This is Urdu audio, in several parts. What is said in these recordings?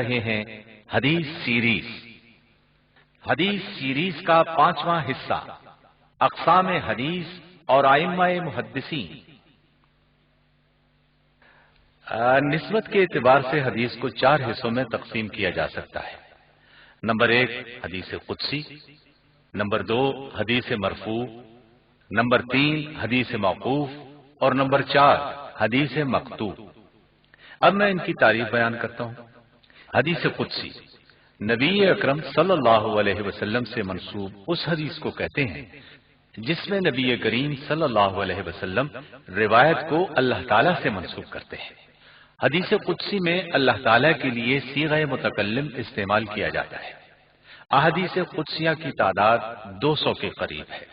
رہے ہیں حدیث سیریز۔ حدیث سیریز کا 5واں حصہ اقسام حدیث اور ائمہ محدثین۔ نسبت کے اعتبار سے حدیث کو 4 حصوں میں تقسیم کیا جا سکتا ہے۔ نمبر 1 حدیث قدسی، نمبر 2 حدیث مرفوع، نمبر 3 حدیث موقوف اور نمبر 4 حدیث مقطوع۔ اب میں ان کی تعریف بیان کرتا ہوں۔ حدیث قدسی نبی اکرم صلی اللہ علیہ وسلم سے منسوب اس حدیث کو کہتے ہیں جس میں نبی کریم صلی اللہ علیہ وسلم روایت کو اللہ تعالیٰ سے منسوب کرتے ہیں۔ حدیث قدسی میں اللہ تعالیٰ کے لیے صیغہ متکلم استعمال کیا جاتا ہے۔ احادیث قدسیہ کی تعداد 200 کے قریب ہے،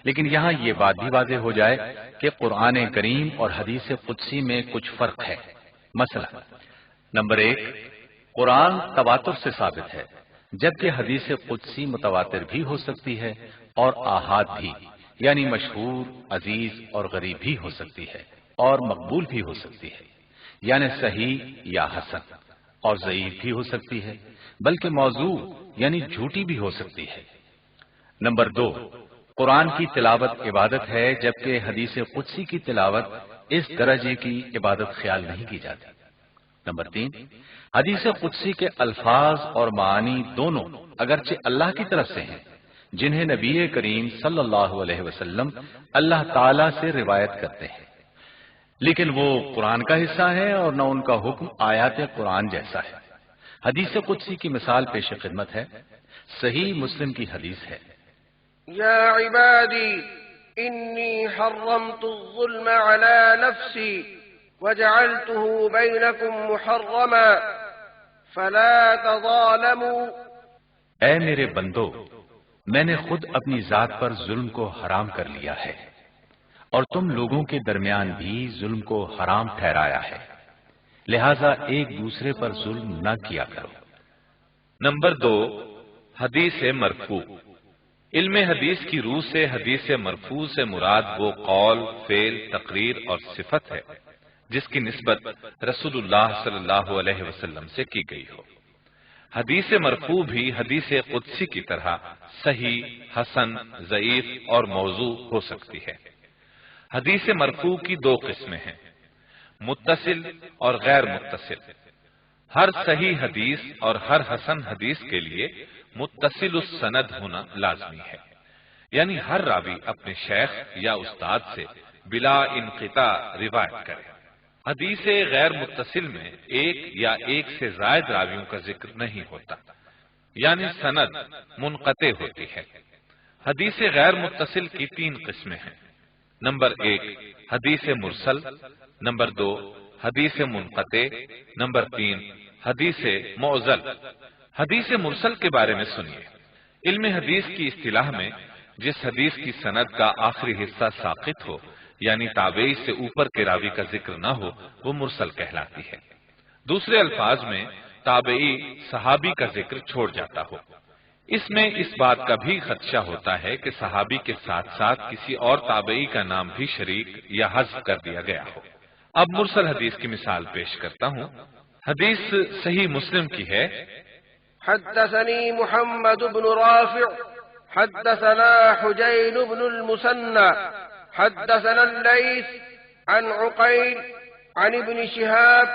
لیکن یہاں یہ بات بھی واضح ہو جائے کہ قرآن کریم اور حدیث قدسی میں کچھ فرق ہے۔ مثلا نمبر 1 قرآن تواتر سے ثابت ہے، جبکہ حدیث قدسی متواتر بھی ہو سکتی ہے اور آحاد بھی، یعنی مشہور، عزیز اور غریب بھی ہو سکتی ہے اور مقبول بھی ہو سکتی ہے، یعنی صحیح یا حسن، اور ضعیف بھی ہو سکتی ہے، بلکہ موضوع یعنی جھوٹی بھی ہو سکتی ہے۔ نمبر 2 قرآن کی تلاوت عبادت ہے، جبکہ حدیث قدسی کی تلاوت اس درجے کی عبادت خیال نہیں کی جاتی۔ نمبر 3 حدیث قدسی کے الفاظ اور معانی دونوں اگرچہ اللہ کی طرف سے ہیں، جنہیں نبی کریم صلی اللہ علیہ وسلم اللہ تعالی سے روایت کرتے ہیں، لیکن وہ قرآن کا حصہ ہے اور نہ ان کا حکم آیات قرآن جیسا ہے۔ حدیث قدسی کی مثال پیش خدمت ہے، صحیح مسلم کی حدیث ہے، یا عبادی انی حرمت الظلم علی نفسی وجعلته بینکم محرما فلا تظالموا۔ اے میرے بندو، میں نے خود اپنی ذات پر ظلم کو حرام کر لیا ہے اور تم لوگوں کے درمیان بھی ظلم کو حرام ٹھہرایا ہے، لہذا ایک دوسرے پر ظلم نہ کیا کرو۔ نمبر 2 حدیث مرفوع۔ علم حدیث کی روح سے حدیث مرفوع سے مراد وہ قول، فعل، تقریر اور صفت ہے جس کی نسبت رسول اللہ صلی اللہ علیہ وسلم سے کی گئی ہو۔ حدیث مرفوع بھی حدیث قدسی کی طرح صحیح، حسن، ضعیف اور موضوع ہو سکتی ہے۔ حدیث مرفوع کی 2 قسمیں ہیں، متصل اور غیر متصل۔ ہر صحیح حدیث اور ہر حسن حدیث کے لیے متصل السند ہونا لازمی ہے، یعنی ہر راوی اپنے شیخ یا استاد سے بلا انقطاع روایت کرے۔ حدیث غیر متصل میں ایک یا ایک سے زائد راویوں کا ذکر نہیں ہوتا، یعنی سند منقطع ہوتی ہے۔ حدیث غیر متصل کی 3 قسمیں ہیں۔ نمبر 1 حدیث مرسل، نمبر 2 حدیث منقطع، نمبر 3 حدیث معضل۔ حدیث مرسل کے بارے میں سنیے۔ علم حدیث کی اصطلاح میں جس حدیث کی سند کا آخری حصہ ساقط ہو، یعنی تابعی سے اوپر کے راوی کا ذکر نہ ہو، وہ مرسل کہلاتی ہے۔ دوسرے الفاظ میں تابعی صحابی کا ذکر چھوڑ جاتا ہو۔ اس میں اس بات کا بھی خدشہ ہوتا ہے کہ صحابی کے ساتھ ساتھ کسی اور تابعی کا نام بھی شریک یا حذف کر دیا گیا ہو۔ اب مرسل حدیث کی مثال پیش کرتا ہوں۔ حدیث صحیح مسلم کی ہے، حدثني محمد بن رافع حدثنا حجين بن المثنى حدثنا الليث عن عقيل عن ابن شهاب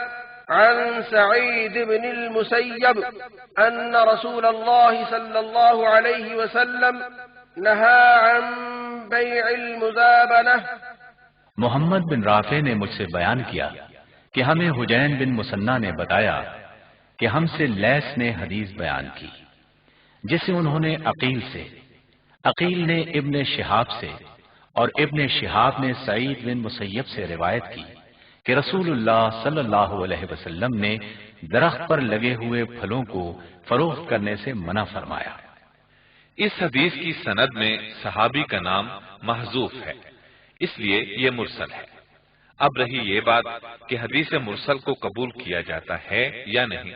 عن سعيد بن المسيب أن رسول الله صلى الله عليه وسلم نهى عن بيع المزابنة۔ محمد بن رافع نے مجھ سے بیان کیا کہ ہمیں حجین بن مثنیٰ نے بتایا کہ ہم سے لیث نے حدیث بیان کی جسے انہوں نے عقیل سے، عقیل نے ابن شہاب سے اور ابن شہاب نے سعید بن مسیب سے روایت کی کہ رسول اللہ صلی اللہ علیہ وسلم نے درخت پر لگے ہوئے پھلوں کو فروخت کرنے سے منع فرمایا۔ اس حدیث کی سند میں صحابی کا نام محذوف ہے، اس لیے یہ مرسل ہے۔ اب رہی یہ بات کہ حدیث مرسل کو قبول کیا جاتا ہے یا نہیں،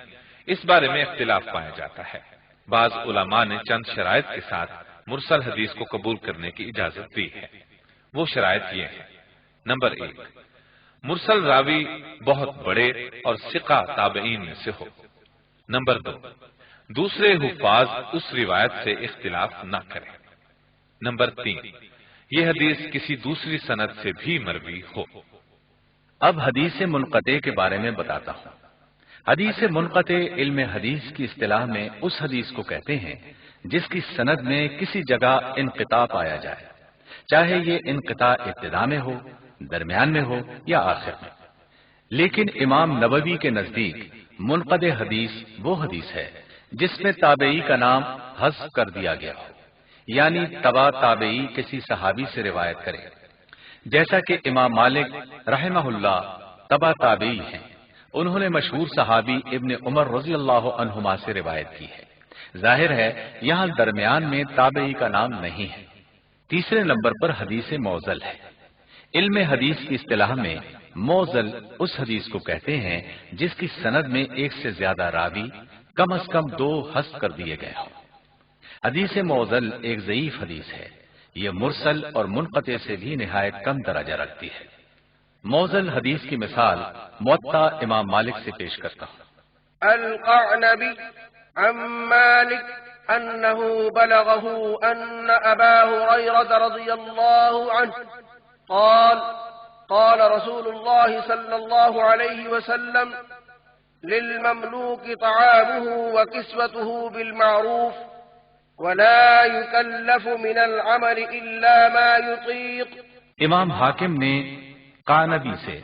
اس بارے میں اختلاف پایا جاتا ہے۔ بعض علماء نے چند شرائط کے ساتھ مرسل حدیث کو قبول کرنے کی اجازت دی ہے۔ وہ شرائط یہ ہیں: نمبر 1 مرسل راوی بہت بڑے اور ثقہ تابعین میں سے ہو۔ نمبر 2، دوسرے حفاظ اس روایت سے اختلاف نہ کریں۔ نمبر 3، یہ حدیث کسی دوسری سند سے بھی مروی ہو۔ اب حدیث منقطع کے بارے میں بتاتا ہوں۔ حدیث منقطع علم حدیث کی اصطلاح میں اس حدیث کو کہتے ہیں جس کی سند میں کسی جگہ انقطاع پایا جائے، چاہے یہ انقطاع ابتدا میں ہو، درمیان میں ہو یا آخر میں۔ لیکن امام نووی کے نزدیک منقطع حدیث وہ حدیث ہے جس میں تابعی کا نام حذف کر دیا گیا ہو، یعنی تبع تابعی کسی صحابی سے روایت کرے، جیسا کہ امام مالک رحمہ اللہ تبع تابعی ہیں۔ انہوں نے مشہور صحابی ابن عمر رضی اللہ عنہما سے روایت کی ہے۔ ظاہر ہے یہاں درمیان میں تابعی کا نام نہیں ہے۔ تیسرے نمبر پر حدیث موزل ہے۔ علم حدیث کی اصطلاح میں موزل اس حدیث کو کہتے ہیں جس کی سند میں ایک سے زیادہ راوی کم از کم 2 حذف کر دیے گئے ہوں۔ حدیث موزل ایک ضعیف حدیث ہے، یہ مرسل اور منقطع سے بھی نہایت کم درجہ رکھتی ہے۔ موزل حدیث کی مثال موطا امام مالک سے پیش کرتا ہوں۔ القعنبی عن مالک انه بلغه ان ابا هريرة رضي الله عنه قال رسول الله صلى الله عليه وسلم للمملوك طعامه وكسوته بالمعروف ولا يكلف من العمل إلا ما يطيق۔ امام حاکم نے قعنبی سے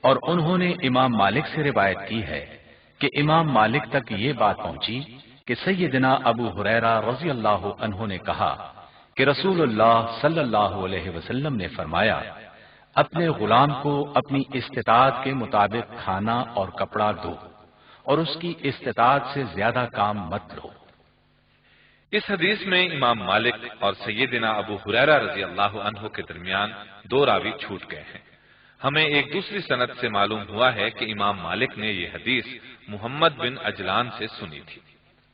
اور انہوں نے امام مالک سے روایت کی ہے کہ امام مالک تک یہ بات پہنچی کہ سیدنا ابو ہریرہ رضی اللہ عنہ نے کہا کہ رسول اللہ صلی اللہ علیہ وسلم نے فرمایا، اپنے غلام کو اپنی استطاعت کے مطابق کھانا اور کپڑا دو اور اس کی استطاعت سے زیادہ کام مت لو۔ اس حدیث میں امام مالک اور سیدنا ابو ہریرہ رضی اللہ عنہ کے درمیان 2 راوی چھوٹ گئے ہیں۔ ہمیں ایک دوسری سند سے معلوم ہوا ہے کہ امام مالک نے یہ حدیث محمد بن اجلان سے سنی تھی۔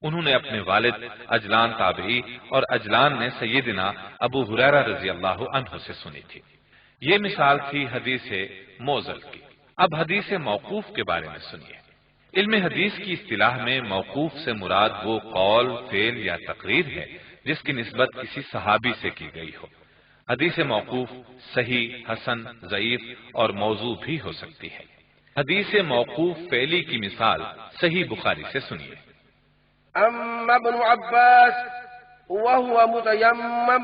انہوں نے اپنے والد اجلان تابعی اور اجلان نے سیدنا ابو ہریرہ رضی اللہ عنہ سے سنی تھی۔ یہ مثال تھی حدیث موزل کی۔ اب حدیث موقوف کے بارے میں سنیے۔ علم حدیث کی اصطلاح میں موقوف سے مراد وہ قول، فعل یا تقریر ہے جس کی نسبت کسی صحابی سے کی گئی ہو۔ حدیث موقوف صحیح، حسن، ضعیف اور موضوع بھی ہو سکتی ہے۔ حدیث موقوف فعلی کی مثال صحیح بخاری سے سنیے۔ اما ابن عباس وهو متيمم،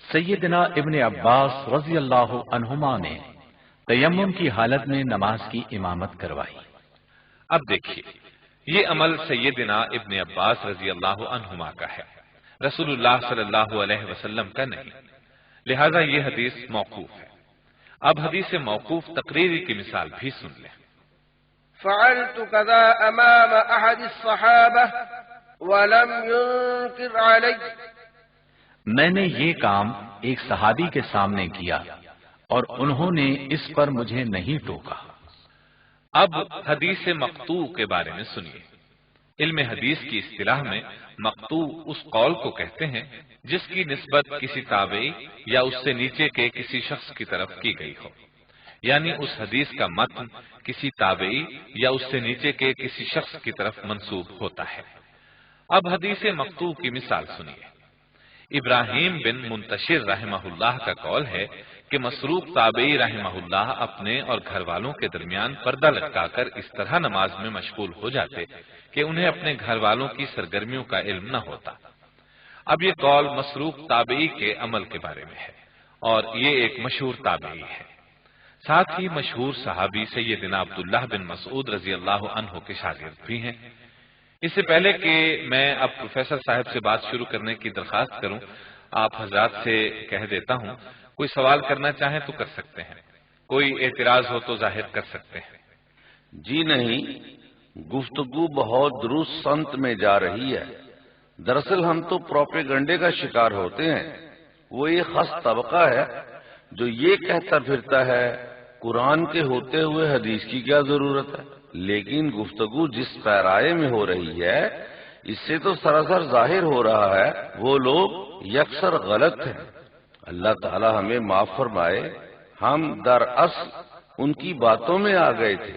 سیدنا ابن عباس رضی اللہ عنہما نے تیمم کی حالت میں نماز کی امامت کروائی۔ اب دیکھیے، یہ عمل سیدنا ابن عباس رضی اللہ عنہما کا ہے، رسول اللہ صلی اللہ علیہ وسلم کا نہیں، لہذا یہ حدیث موقوف ہے۔ اب حدیث موقوف تقریری کی مثال بھی سن لیں۔ فعلت كذا امام احد الصحابة ولم ينكر علي، میں نے یہ کام ایک صحابی کے سامنے کیا اور انہوں نے اس پر مجھے نہیں ٹوکا۔ اب حدیث مقطوع کے بارے میں سنیے۔ علم حدیث کی اصطلاح میں مقطوع اس قول کو کہتے ہیں جس کی نسبت کسی تابعی یا اس سے نیچے کے کسی شخص کی طرف کی گئی ہو، یعنی اس حدیث کا متن کسی تابعی یا اس سے نیچے کے کسی شخص کی طرف منسوب ہوتا ہے۔ اب حدیث مقطوع کی مثال سنیے۔ ابراہیم بن منتشر رحمہ اللہ کا قول ہے کہ مسروق تابعی رحمہ اللہ اپنے اور گھر والوں کے درمیان پردہ لٹکا کر اس طرح نماز میں مشغول ہو جاتے کہ انہیں اپنے گھر والوں کی سرگرمیوں کا علم نہ ہوتا۔ اب یہ قول مسروق تابعی کے عمل کے بارے میں ہے اور یہ ایک مشہور تابعی ہے، ساتھ ہی مشہور صحابی سیدنا عبداللہ بن مسعود رضی اللہ عنہ کے شاگرد بھی ہیں۔ اس سے پہلے کہ میں اب پروفیسر صاحب سے بات شروع کرنے کی درخواست کروں، آپ حضرات سے کہہ دیتا ہوں کوئی سوال کرنا چاہیں تو کر سکتے ہیں، کوئی اعتراض ہو تو ظاہر کر سکتے ہیں۔ جی نہیں، گفتگو بہت درست سمت میں جا رہی ہے۔ دراصل ہم تو پروپیگنڈے کا شکار ہوتے ہیں۔ وہ ایک خاص طبقہ ہے جو یہ کہتا پھرتا ہے قرآن کے ہوتے ہوئے حدیث کی کیا ضرورت ہے، لیکن گفتگو جس پیرائے میں ہو رہی ہے اس سے تو سراسر ظاہر ہو رہا ہے وہ لوگ یکسر غلط ہیں۔ اللہ تعالی ہمیں معاف فرمائے، ہم دراصل ان کی باتوں میں آ گئے تھے۔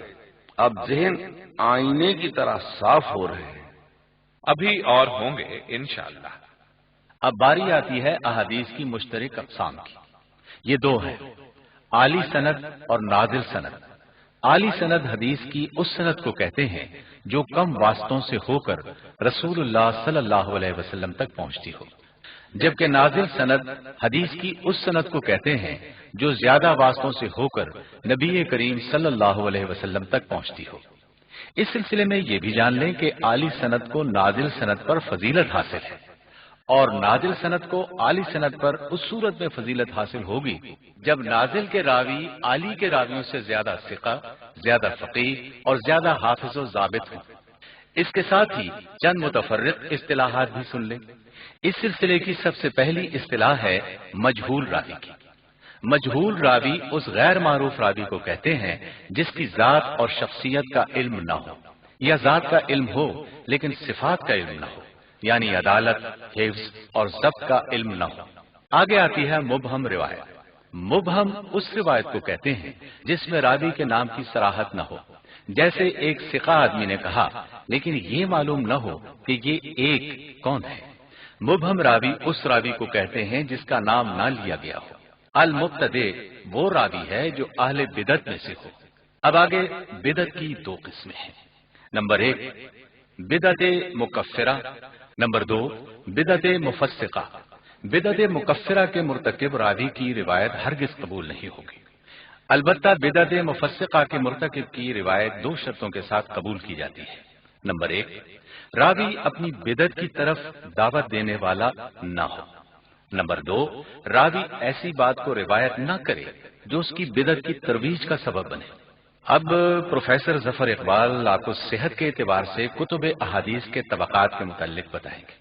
اب ذہن آئینے کی طرح صاف ہو رہے ہیں۔ ابھی اور ہوں گے انشاءاللہ۔ اب باری آتی ہے احادیث کی مشترک اقسام کی۔ یہ دو ہیں، عالی سند اور نازل سند۔ عالی سند حدیث کی اس سند کو کہتے ہیں جو کم واسطوں سے ہو کر رسول اللہ صلی اللہ علیہ وسلم تک پہنچتی ہو، جبکہ نازل سند حدیث کی اس سند کو کہتے ہیں جو زیادہ واسطوں سے ہو کر نبی کریم صلی اللہ علیہ وسلم تک پہنچتی ہو۔ اس سلسلے میں یہ بھی جان لیں کہ عالی سند کو نازل سند پر فضیلت حاصل ہے، اور نازل سند کو عالی سند پر اس صورت میں فضیلت حاصل ہوگی جب نازل کے راوی عالی کے راویوں سے زیادہ ثقہ، زیادہ فقیہ اور زیادہ حافظ و ضابط ہوں۔ اس کے ساتھ ہی چند متفرق اصطلاحات بھی سن لیں۔ اس سلسلے کی سب سے پہلی اصطلاح ہے مجہول راوی کی۔ مجہول راوی اس غیر معروف راوی کو کہتے ہیں جس کی ذات اور شخصیت کا علم نہ ہو، یا ذات کا علم ہو لیکن صفات کا علم نہ ہو، یعنی عدالت، حفظ اور ضبط کا علم نہ ہو۔ آگے آتی ہے مبہم روایت۔ مبہم اس روایت کو کہتے ہیں جس میں راوی کے نام کی صراحت نہ ہو، جیسے ایک ثقہ آدمی نے کہا لیکن یہ معلوم نہ ہو کہ یہ ایک کون ہے۔ مبہم راوی اس راوی کو کہتے ہیں جس کا نام نہ لیا گیا ہو۔ المبتدع وہ راوی ہے جو اہل بدعت میں سے ہو۔ اب آگے بدعت کی دو قسمیں ہیں۔ نمبر 1 بدعت مکفرہ، نمبر 2 بدعت مفسقہ۔ بدعت مکفرہ کے مرتکب راوی کی روایت ہرگز قبول نہیں ہوگی، البتہ بدعت مفسقہ کے مرتکب کی روایت دو شرطوں کے ساتھ قبول کی جاتی ہے۔ نمبر 1 راوی اپنی بدعت کی طرف دعوت دینے والا نہ ہو۔ نمبر 2 راوی ایسی بات کو روایت نہ کرے جو اس کی بدعت کی ترویج کا سبب بنے۔ اب پروفیسر ظفر اقبال آپ کو صحت کے اعتبار سے کتب احادیث کے طبقات کے متعلق بتائیں گے۔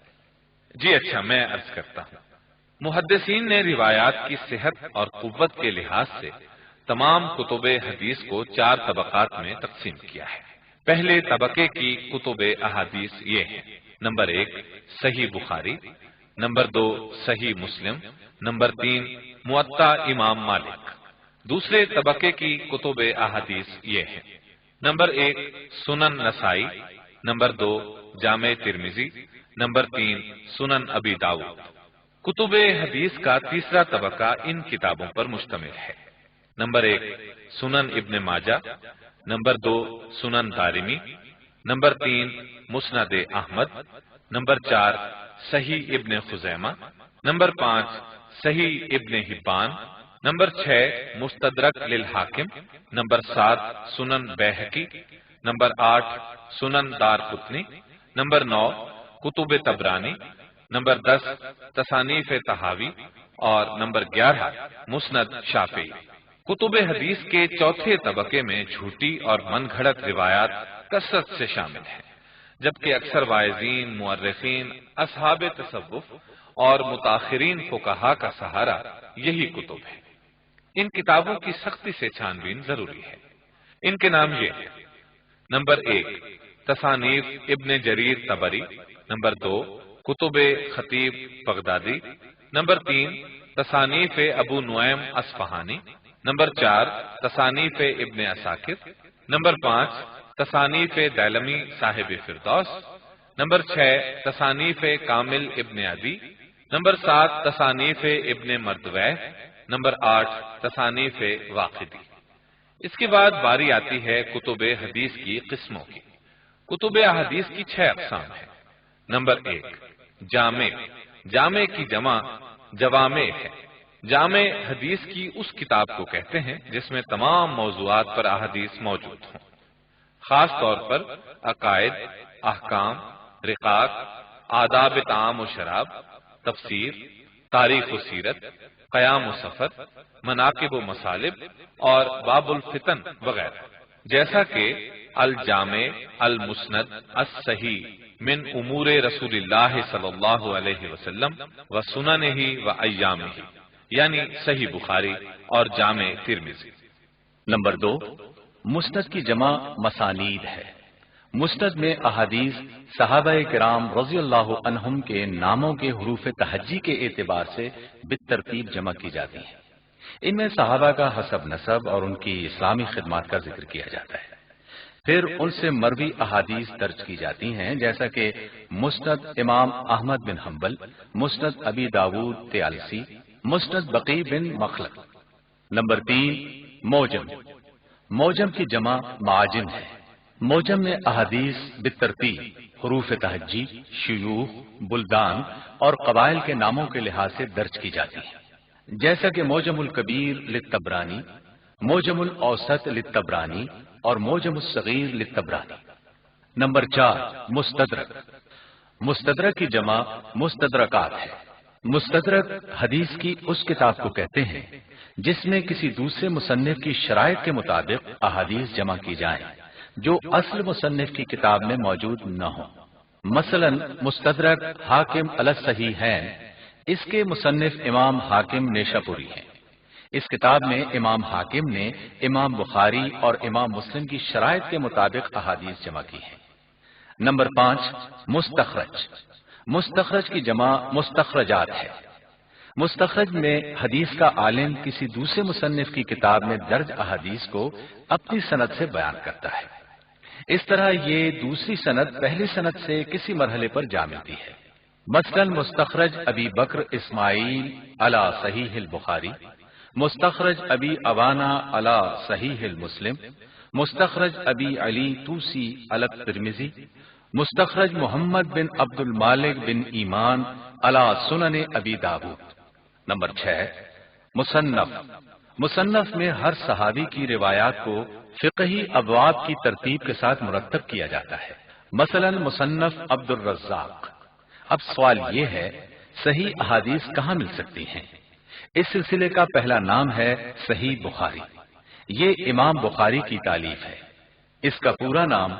جی اچھا، میں عرض کرتا ہوں۔ محدثین نے روایات کی صحت اور قوت کے لحاظ سے تمام کتب حدیث کو 4 طبقات میں تقسیم کیا ہے۔ پہلے طبقے کی کتب احادیث یہ ہیں: نمبر 1 صحیح بخاری، نمبر 2 صحیح مسلم، نمبر 3 موطا امام مالک۔ دوسرے طبقے کی کتب احادیث یہ ہیں: نمبر 1 سنن نسائی، نمبر 2 جامع ترمذی، نمبر 3 سنن ابی داؤد۔ کتب حدیث کا تیسرا طبقہ ان کتابوں پر مشتمل ہے: نمبر 1 سنن ابن ماجہ، نمبر 2 سنن دارمی، نمبر 3 مسند احمد، نمبر 4 صحیح ابن خزیمہ، نمبر 5 صحیح ابن حبان، نمبر 6 مستدرک للحاکم، نمبر 7 سنن بیہقی، نمبر 8 سنن دارقطنی، نمبر 9 کتب طبرانی، نمبر 10 تصانیف طحاوی اور نمبر 11 مسند شافعی۔ کتب حدیث کے چوتھے طبقے میں جھوٹی اور من گھڑت روایات کثرت سے شامل ہیں، جبکہ اکثر واعظین، مورخین، اصحاب تصوف اور متاخرین فقہا کا سہارا یہی کتب ہے۔ ان کتابوں کی سختی سے چھان بین ضروری ہے۔ ان کے نام یہ ہیں: نمبر 1 تصانیف ابن جریر طبری، نمبر 2 کتب خطیب بغدادی، نمبر 3 تصانیف ابو نعیم اصفہانی، نمبر 4 تصانیف ابن عساکر، نمبر 5 تصانیف دائلمی صاحب فردوس، نمبر 6 تصانیف کامل ابن عدی، نمبر 7 تصانیف ابن مردویہ، نمبر 8 تصانیف واقدی۔ اس کے بعد باری آتی ہے کتب حدیث کی قسموں کی۔ کتب احادیث کی 6 اقسام ہیں۔ نمبر 1 جامع۔ جامع کی جمع جوامع ہے۔ جامع حدیث کی اس کتاب کو کہتے ہیں جس میں تمام موضوعات پر احادیث موجود ہوں، خاص طور پر عقائد، احکام، رقاق، آداب طعام و شراب، تفسیر، تاریخ و سیرت، قیام و سفر، مناقب و مصالب اور باب الفتن وغیرہ، جیسا کہ الجامع، المسند، الصحیح من امور رسول اللہ صلی اللہ علیہ وسلم و سننہ و ایامہ، یعنی صحیح بخاری اور جامع ترمذی۔ نمبر 2 مسند کی جمع مسانید ہے۔ مسند میں احادیث صحابہ کرام رضی اللہ عنہم کے ناموں کے حروف تہجی کے اعتبار سے بالترتیب جمع کی جاتی ہیں۔ ان میں صحابہ کا حسب نسب اور ان کی اسلامی خدمات کا ذکر کیا جاتا ہے۔ پھر ان سے مروی احادیث درج کی جاتی ہیں، جیسا کہ مسند امام احمد بن حنبل، مسند ابی داود طیالسی، مسند بقی بن مخلد۔ نمبر 3، موجم۔ موجم کی جمع معاجم ہے۔ موجم میں احادیث بالترتیب حروف تہجی، شیوخ، بلدان اور قبائل کے ناموں کے لحاظ سے درج کی جاتی ہیں، جیسا کہ موجم الکبیر للطبرانی، موجم الاوسط للطبرانی اور موجم الصغیر للطبرانی۔ نمبر 4، مستدرک۔ مستدرک کی جمع مستدرکات ہے۔ مستدرک حدیث کی اس کتاب کو کہتے ہیں جس میں کسی دوسرے مصنف کی شرائط کے مطابق احادیث جمع کی جائیں جو اصل مصنف کی کتاب میں موجود نہ ہوں۔ مثلا مستدرک حاکم علی الصحیحین، اس کے مصنف امام حاکم نیشاپوری ہیں۔ اس کتاب میں امام حاکم نے امام بخاری اور امام مسلم کی شرائط کے مطابق احادیث جمع کی ہیں۔ نمبر 5، مستخرج۔ مستخرج کی جمع مستخرجات ہے۔ مستخرج میں حدیث کا عالم کسی دوسرے مصنف کی کتاب میں درج احادیث کو اپنی سند سے بیان کرتا ہے، اس طرح یہ دوسری سند پہلی سند سے کسی مرحلے پر جا ملتی ہے۔ مثلا مستخرج ابی بکر اسماعیل علی صحیح البخاری، مستخرج ابی اوانا علی صحیح المسلم، مستخرج ابی علی توسی علی الترمذی، مستخرج محمد بن عبد المالک بن ایمان علی سنن ابی داود۔ نمبر 6، مصنف۔ مصنف میں ہر صحابی کی روایات کو فقہی ابواب کی ترتیب کے ساتھ مرتب کیا جاتا ہے۔ مثلا مصنف عبد الرزاق۔ اب سوال یہ ہے صحیح احادیث کہاں مل سکتی ہیں؟ اس سلسلے کا پہلا نام ہے صحیح بخاری۔ یہ امام بخاری کی تالیف ہے۔ اس کا پورا نام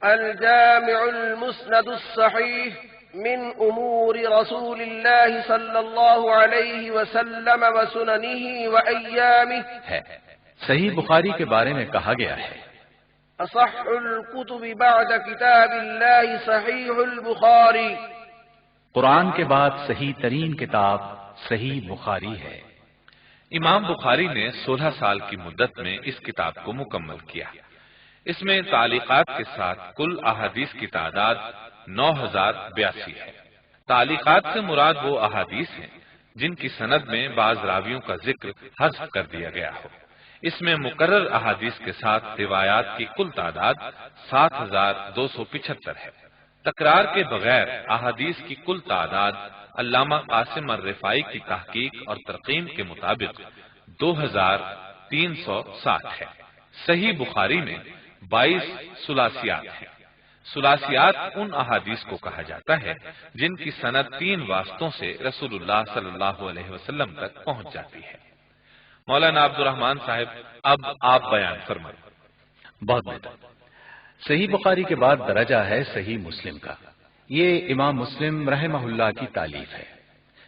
الجامع المسند الصحیح من امور رسول اللہ صلی اللہ علیہ وسلم وسننہ وایامہ ہے۔ صحیح بخاری کے بارے میں کہا گیا ہے اصح الکتب بعد کتاب اللہ صحیح البخاری، قرآن کے بعد صحیح ترین کتاب صحیح بخاری ہے۔ امام بخاری نے 16 سال کی مدت میں اس کتاب کو مکمل کیا۔ اس میں تعلیقات کے ساتھ کل احادیث کی تعداد 9082 ہے۔ تعلیقات سے مراد وہ احادیث ہیں جن کی سند میں بعض راویوں کا ذکر حذف کر دیا گیا ہو۔ اس میں مقرر احادیث کے ساتھ روایات کی کل تعداد 7275 ہے۔ تکرار کے بغیر احادیث کی کل تعداد علامہ قاسم الرفاعی کی تحقیق اور ترقیم کے مطابق 2360 ہے۔ صحیح بخاری میں 22 ثلاثیات ہیں۔ ثلاثیات ان احادیث کو کہا جاتا ہے جن کی سند 3 واسطوں سے رسول اللہ صلی اللہ علیہ وسلم تک پہنچ جاتی ہے۔ مولانا عبد الرحمان صاحب اب آپ بیان فرمائیں۔ بہت بہتر۔ صحیح بخاری کے بعد درجہ ہے صحیح مسلم کا۔ یہ امام مسلم رحمہ اللہ کی تالیف ہے۔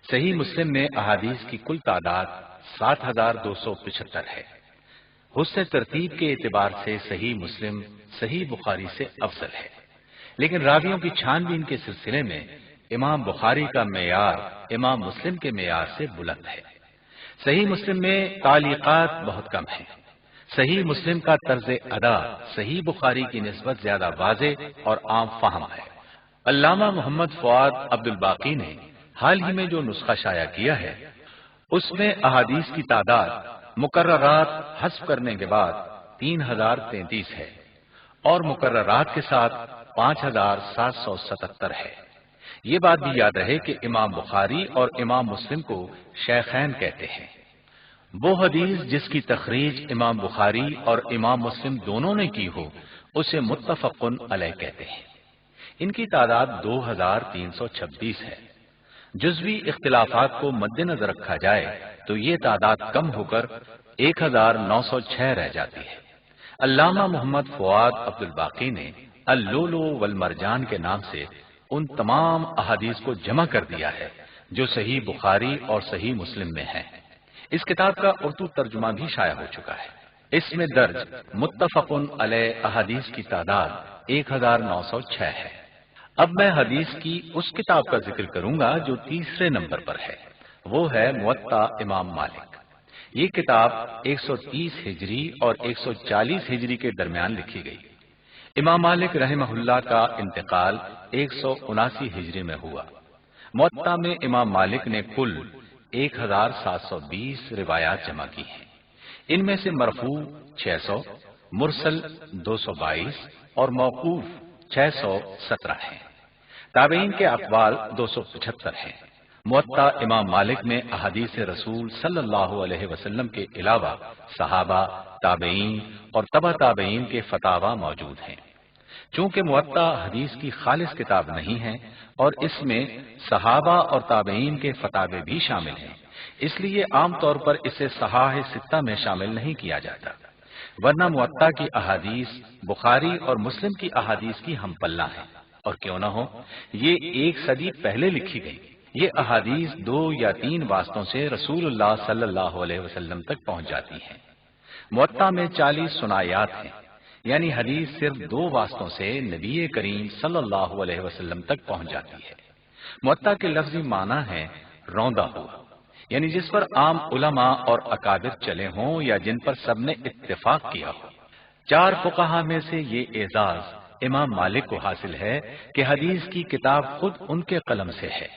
صحیح مسلم میں احادیث کی کل تعداد 7275 ہے۔ حسن ترتیب کے اعتبار سے صحیح مسلم صحیح بخاری سے افضل ہے، لیکن راویوں کی چھان بین کے سلسلے میں امام بخاری کا معیار امام مسلم کے معیار سے بلند ہے۔ صحیح مسلم میں تعلیقات بہت کم ہیں۔ صحیح مسلم کا طرز ادا صحیح بخاری کی نسبت زیادہ واضح اور عام فہم ہے۔ علامہ محمد فؤاد عبد الباقی نے حال ہی میں جو نسخہ شائع کیا ہے اس میں احادیث کی تعداد مقررات حذف کرنے کے بعد 3033 ہے اور مقررات کے ساتھ 5777 ہے۔ یہ بات بھی یاد رہے کہ امام بخاری اور امام مسلم کو شیخین کہتے ہیں۔ وہ حدیث جس کی تخریج امام بخاری اور امام مسلم دونوں نے کی ہو اسے متفقن علیہ کہتے ہیں۔ ان کی تعداد 2326 ہے۔ جزوی اختلافات کو مد نظر رکھا جائے تو یہ تعداد کم ہو کر 1906 رہ جاتی ہے۔ علامہ محمد فؤاد عبد الباقی نے اللؤلؤ والمرجان کے نام سے ان تمام احادیث کو جمع کر دیا ہے جو صحیح بخاری اور صحیح مسلم میں ہیں۔ اس کتاب کا اردو ترجمہ بھی شائع ہو چکا ہے۔ اس میں درج متفقن علیہ احادیث کی تعداد 1906 ہے۔ اب میں حدیث کی اس کتاب کا ذکر کروں گا جو تیسرے نمبر پر ہے، وہ ہے موطا امام مالک۔ یہ کتاب 130 ہجری اور 140 ہجری کے درمیان لکھی گئی۔ امام مالک رحمہ اللہ کا انتقال 179 ہجری میں ہوا۔ موطا میں امام مالک نے کل 1720 روایات جمع کی ہیں۔ ان میں سے مرفوع 600، مرسل 222 اور موقوف 617 ہیں۔ تابعین کے اقوال 275 ہیں۔ موطا امام مالک میں احادیث رسول صلی اللہ علیہ وسلم کے علاوہ صحابہ، تابعین اور تبع تابعین کے فتاوی موجود ہیں۔ چونکہ موطا حدیث کی خالص کتاب نہیں ہے اور اس میں صحابہ اور تابعین کے فتاوی بھی شامل ہیں، اس لیے عام طور پر اسے صحاح ستہ میں شامل نہیں کیا جاتا، ورنہ موطا کی احادیث بخاری اور مسلم کی احادیث کی ہم پلہ ہیں، اور کیوں نہ ہو، یہ 1 صدی پہلے لکھی گئی۔ یہ احادیث 2 یا 3 واسطوں سے رسول اللہ صلی اللہ علیہ وسلم تک پہنچ جاتی ہیں۔ موطا میں 40 سنایات ہیں، یعنی حدیث صرف 2 واسطوں سے نبی کریم صلی اللہ علیہ وسلم تک پہنچ جاتی ہے۔ موطا کے لفظی معنی ہے روندا ہوا، یعنی جس پر عام علماء اور اکابر چلے ہوں یا جن پر سب نے اتفاق کیا ہو۔ 4 فقہا میں سے یہ اعزاز امام مالک کو حاصل ہے کہ حدیث کی کتاب خود ان کے قلم سے ہے،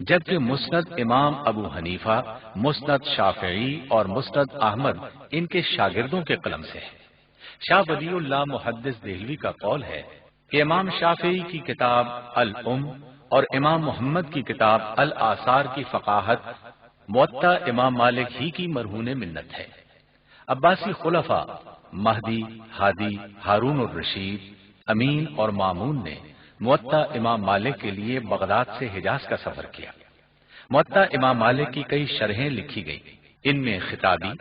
جبکہ مسند امام ابو حنیفہ، مسند شافعی اور مسند احمد ان کے شاگردوں کے قلم سے ہے۔ شاہ ولی اللہ محدث دہلوی کا قول ہے کہ امام شافعی کی کتاب الام اور امام محمد کی کتاب الآثار کی فقاہت موطا امام مالک ہی کی مرہون منت ہے۔ عباسی خلفاء مہدی، ہادی، ہارون الرشید، امین اور مامون نے موطا امام مالک کے لیے بغداد سے حجاز کا سفر کیا۔ موطا امام مالک کی کئی شرحیں لکھی گئی، ان میں خطابی،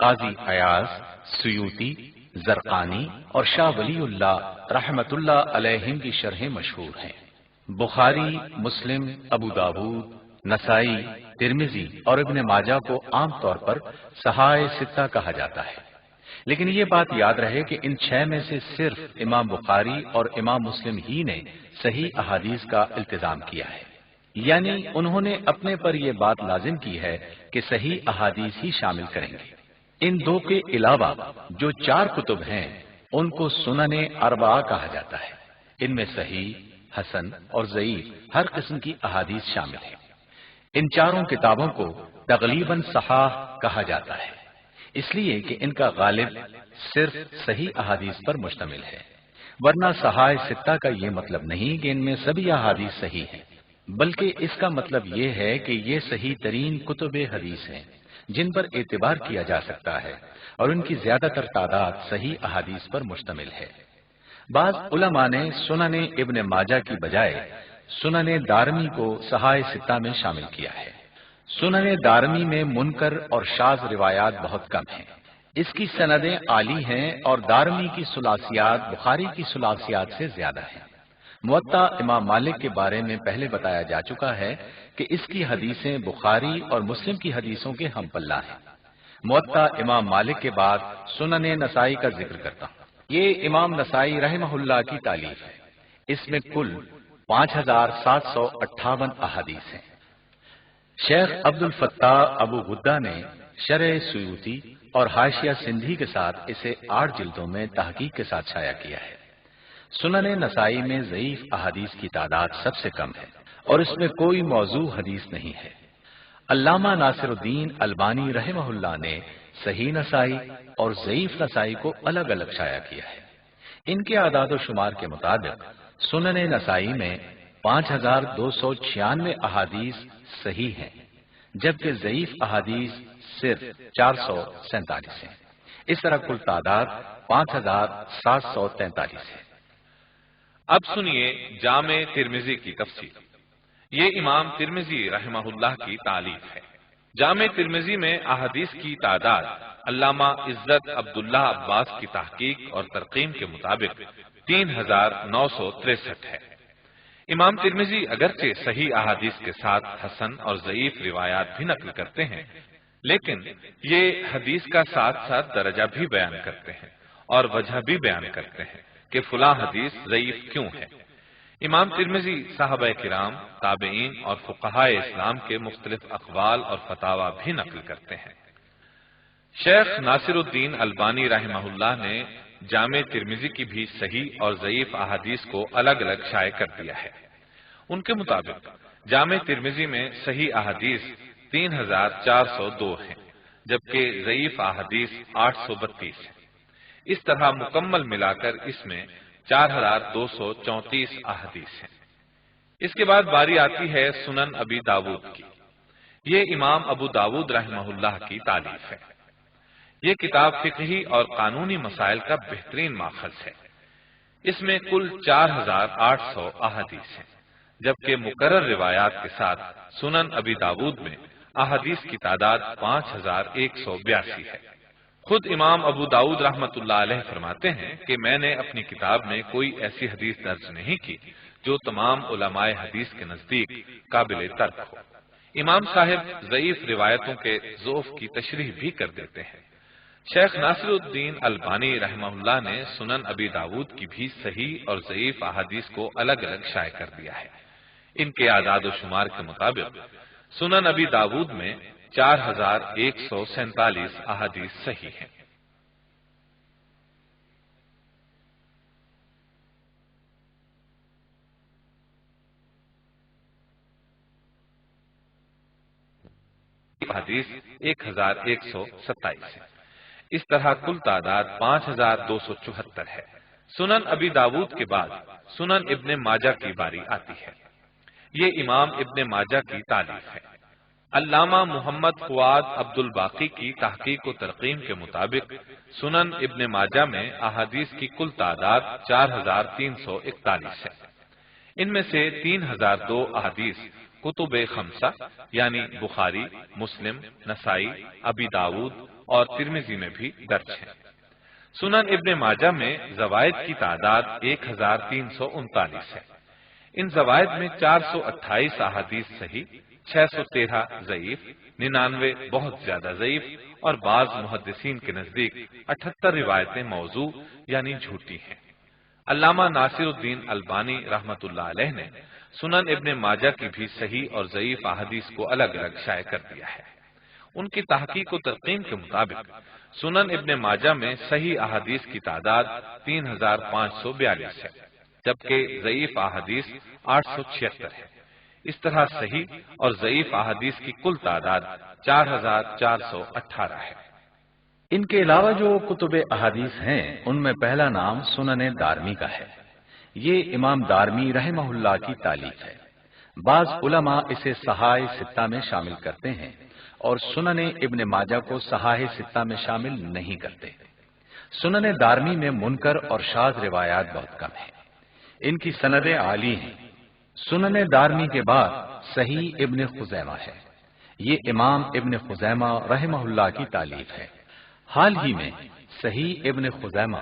قاضی ایاز، سیوطی، زرقانی اور شاہ ولی اللہ رحمت اللہ علیہم کی شرحیں مشہور ہیں۔ بخاری، مسلم، ابو داود، نسائی، ترمذی اور ابن ماجہ کو عام طور پر صحاح ستہ کہا جاتا ہے، لیکن یہ بات یاد رہے کہ ان 6 میں سے صرف امام بخاری اور امام مسلم ہی نے صحیح احادیث کا التزام کیا ہے، یعنی انہوں نے اپنے پر یہ بات لازم کی ہے کہ صحیح احادیث ہی شامل کریں گے۔ ان 2 کے علاوہ جو 4 کتب ہیں ان کو سنن اربعہ کہا جاتا ہے، ان میں صحیح، حسن اور ضعیف ہر قسم کی احادیث شامل ہیں۔ ان 4 کتابوں کو تغلیباً صحاح کہا جاتا ہے، اس لیے کہ ان کا غالب صرف صحیح احادیث پر مشتمل ہے، ورنہ صحاح ستہ کا یہ مطلب نہیں کہ ان میں سبھی احادیث صحیح ہیں، بلکہ اس کا مطلب یہ ہے کہ یہ صحیح ترین کتب حدیث ہیں جن پر اعتبار کیا جا سکتا ہے، اور ان کی زیادہ تر تعداد صحیح احادیث پر مشتمل ہے۔ بعض علماء نے سنن ابن ماجہ کی بجائے سنن دارمی کو صحاح ستہ میں شامل کیا ہے۔ سنن دارمی میں منکر اور شاذ روایات بہت کم ہیں، اس کی سندیں عالی ہیں اور دارمی کی ثلاثیات بخاری کی ثلاثیات سے زیادہ ہیں۔ موطا امام مالک کے بارے میں پہلے بتایا جا چکا ہے کہ اس کی حدیثیں بخاری اور مسلم کی حدیثوں کے ہم پلہ ہیں۔ موطا امام مالک کے بعد سنن نسائی کا ذکر کرتا ہوں۔ یہ امام نسائی رحمہ اللہ کی تالیف ہے، اس میں کل 5758 احادیث ہیں۔ شیخ عبد الفتاح ابو غدہ نے شرح سیوطی اور حاشیہ سندھی کے ساتھ اسے 8 جلدوں میں تحقیق کے ساتھ شائع کیا ہے۔ سنن نسائی میں ضعیف احادیث کی تعداد سب سے کم ہے اور اس میں کوئی موضوع حدیث نہیں ہے۔ علامہ ناصر الدین البانی رحمہ اللہ نے صحیح نسائی اور ضعیف نسائی کو الگ الگ شائع کیا ہے۔ ان کے اعداد و شمار کے مطابق سنن نسائی میں 5296 احادیث صحیح ہیں، جبکہ ضعیف احادیث صرف 447 ہیں۔ اس طرح کل تعداد 5743 ہے۔ اب سنیے جامع ترمذی کی تفصیل۔ یہ امام ترمذی رحمہ اللہ کی تالیف ہے۔ جامع ترمذی میں احادیث کی تعداد علامہ عزت عبداللہ عباس کی تحقیق اور ترقیم کے مطابق 3963 ہے۔ امام ترمذی اگرچہ صحیح احادیث کے ساتھ حسن اور ضعیف روایات بھی نقل کرتے ہیں، لیکن یہ حدیث کا ساتھ ساتھ درجہ بھی بیان کرتے ہیں اور وجہ بھی بیان کرتے ہیں کہ فلاں حدیث ضعیف کیوں ہے۔ امام ترمذی صحابہ کرام، تابعین اور فقہائے اسلام کے مختلف اقوال اور فتاوی بھی نقل کرتے ہیں۔ شیخ ناصر الدین البانی رحمہ اللہ نے جامع ترمذی کی بھی صحیح اور ضعیف احادیث کو الگ الگ شائع کر دیا ہے۔ ان کے مطابق جامع ترمذی میں صحیح احادیث 3402 ہیں، جبکہ ضعیف احادیث 832 ہیں۔ اس طرح مکمل ملا کر اس میں 4234 احادیث ہیں۔ اس کے بعد باری آتی ہے سنن ابی داود کی۔ یہ امام ابو داود رحمہ اللہ کی تالیف ہے۔ یہ کتاب فقہی اور قانونی مسائل کا بہترین ماخذ ہے۔ اس میں کل 4800 احادیث ہیں، جبکہ مقرر روایات کے ساتھ سنن ابی داود میں احادیث کی تعداد 5182 ہے۔ خود امام ابو داود رحمۃ اللہ علیہ فرماتے ہیں کہ میں نے اپنی کتاب میں کوئی ایسی حدیث درج نہیں کی جو تمام علماء حدیث کے نزدیک قابل ترک ہو۔ امام صاحب ضعیف روایتوں کے ضعف کی تشریح بھی کر دیتے ہیں۔ شیخ ناصر الدین البانی رحمہ اللہ نے سنن ابی داود کی بھی صحیح اور ضعیف احادیث کو الگ الگ شائع کر دیا ہے۔ ان کے اعداد و شمار کے مطابق سنن ابی داود میں 4147 احادیث صحیح ہیں۔ حدیث 1127 ہے۔ اس طرح کل تعداد 5274 ہے۔ سنن ابی داود کے بعد سنن ابن ماجہ کی باری آتی ہے۔ یہ امام ابن ماجہ کی تالیف ہے۔ علامہ محمد فؤاد عبد الباقی کی تحقیق و ترقیم کے مطابق سنن ابن ماجہ میں احادیث کی کل تعداد 4341 ہے۔ ان میں سے 3002 احادیث کتب خمسہ یعنی بخاری، مسلم، نسائی، ابی داود اور ترمذی میں بھی درج ہیں۔ سنن ابن ماجہ میں زوائد کی تعداد 1339 ہے۔ ان زوائد میں 428 احادیث صحیح، 613 ضعیف، 99 بہت زیادہ ضعیف اور بعض محدثین کے نزدیک 78 روایتیں موضوع یعنی جھوٹی ہیں۔ علامہ ناصر الدین البانی رحمۃ اللہ علیہ نے سنن ابن ماجہ کی بھی صحیح اور ضعیف احادیث کو الگ الگ شائع کر دیا ہے۔ ان کی تحقیق و ترقیم کے مطابق سنن ابن ماجہ میں صحیح احادیث کی تعداد 3542 ہے، جبکہ ضعیف احادیث 876 ہے۔ اس طرح صحیح اور ضعیف احادیث کی کل تعداد 4418 ہے۔ ان کے علاوہ جو کتب احادیث ہیں ان میں پہلا نام سنن دارمی کا ہے۔ یہ امام دارمی رحمہ اللہ کی تالیف ہے۔ بعض علماء اسے صحائح ستہ میں شامل کرتے ہیں اور سنن ابن ماجہ کو صحائح ستہ میں شامل نہیں کرتے۔ سنن دارمی میں منکر اور شاذ روایات بہت کم ہیں۔ ان کی سندیں عالی ہیں۔ سنن دارمی کے بعد صحیح ابن خزیمہ ہے۔ یہ امام ابن خزیمہ رحمہ اللہ کی تالیف ہے۔ حال ہی میں صحیح ابن خزیمہ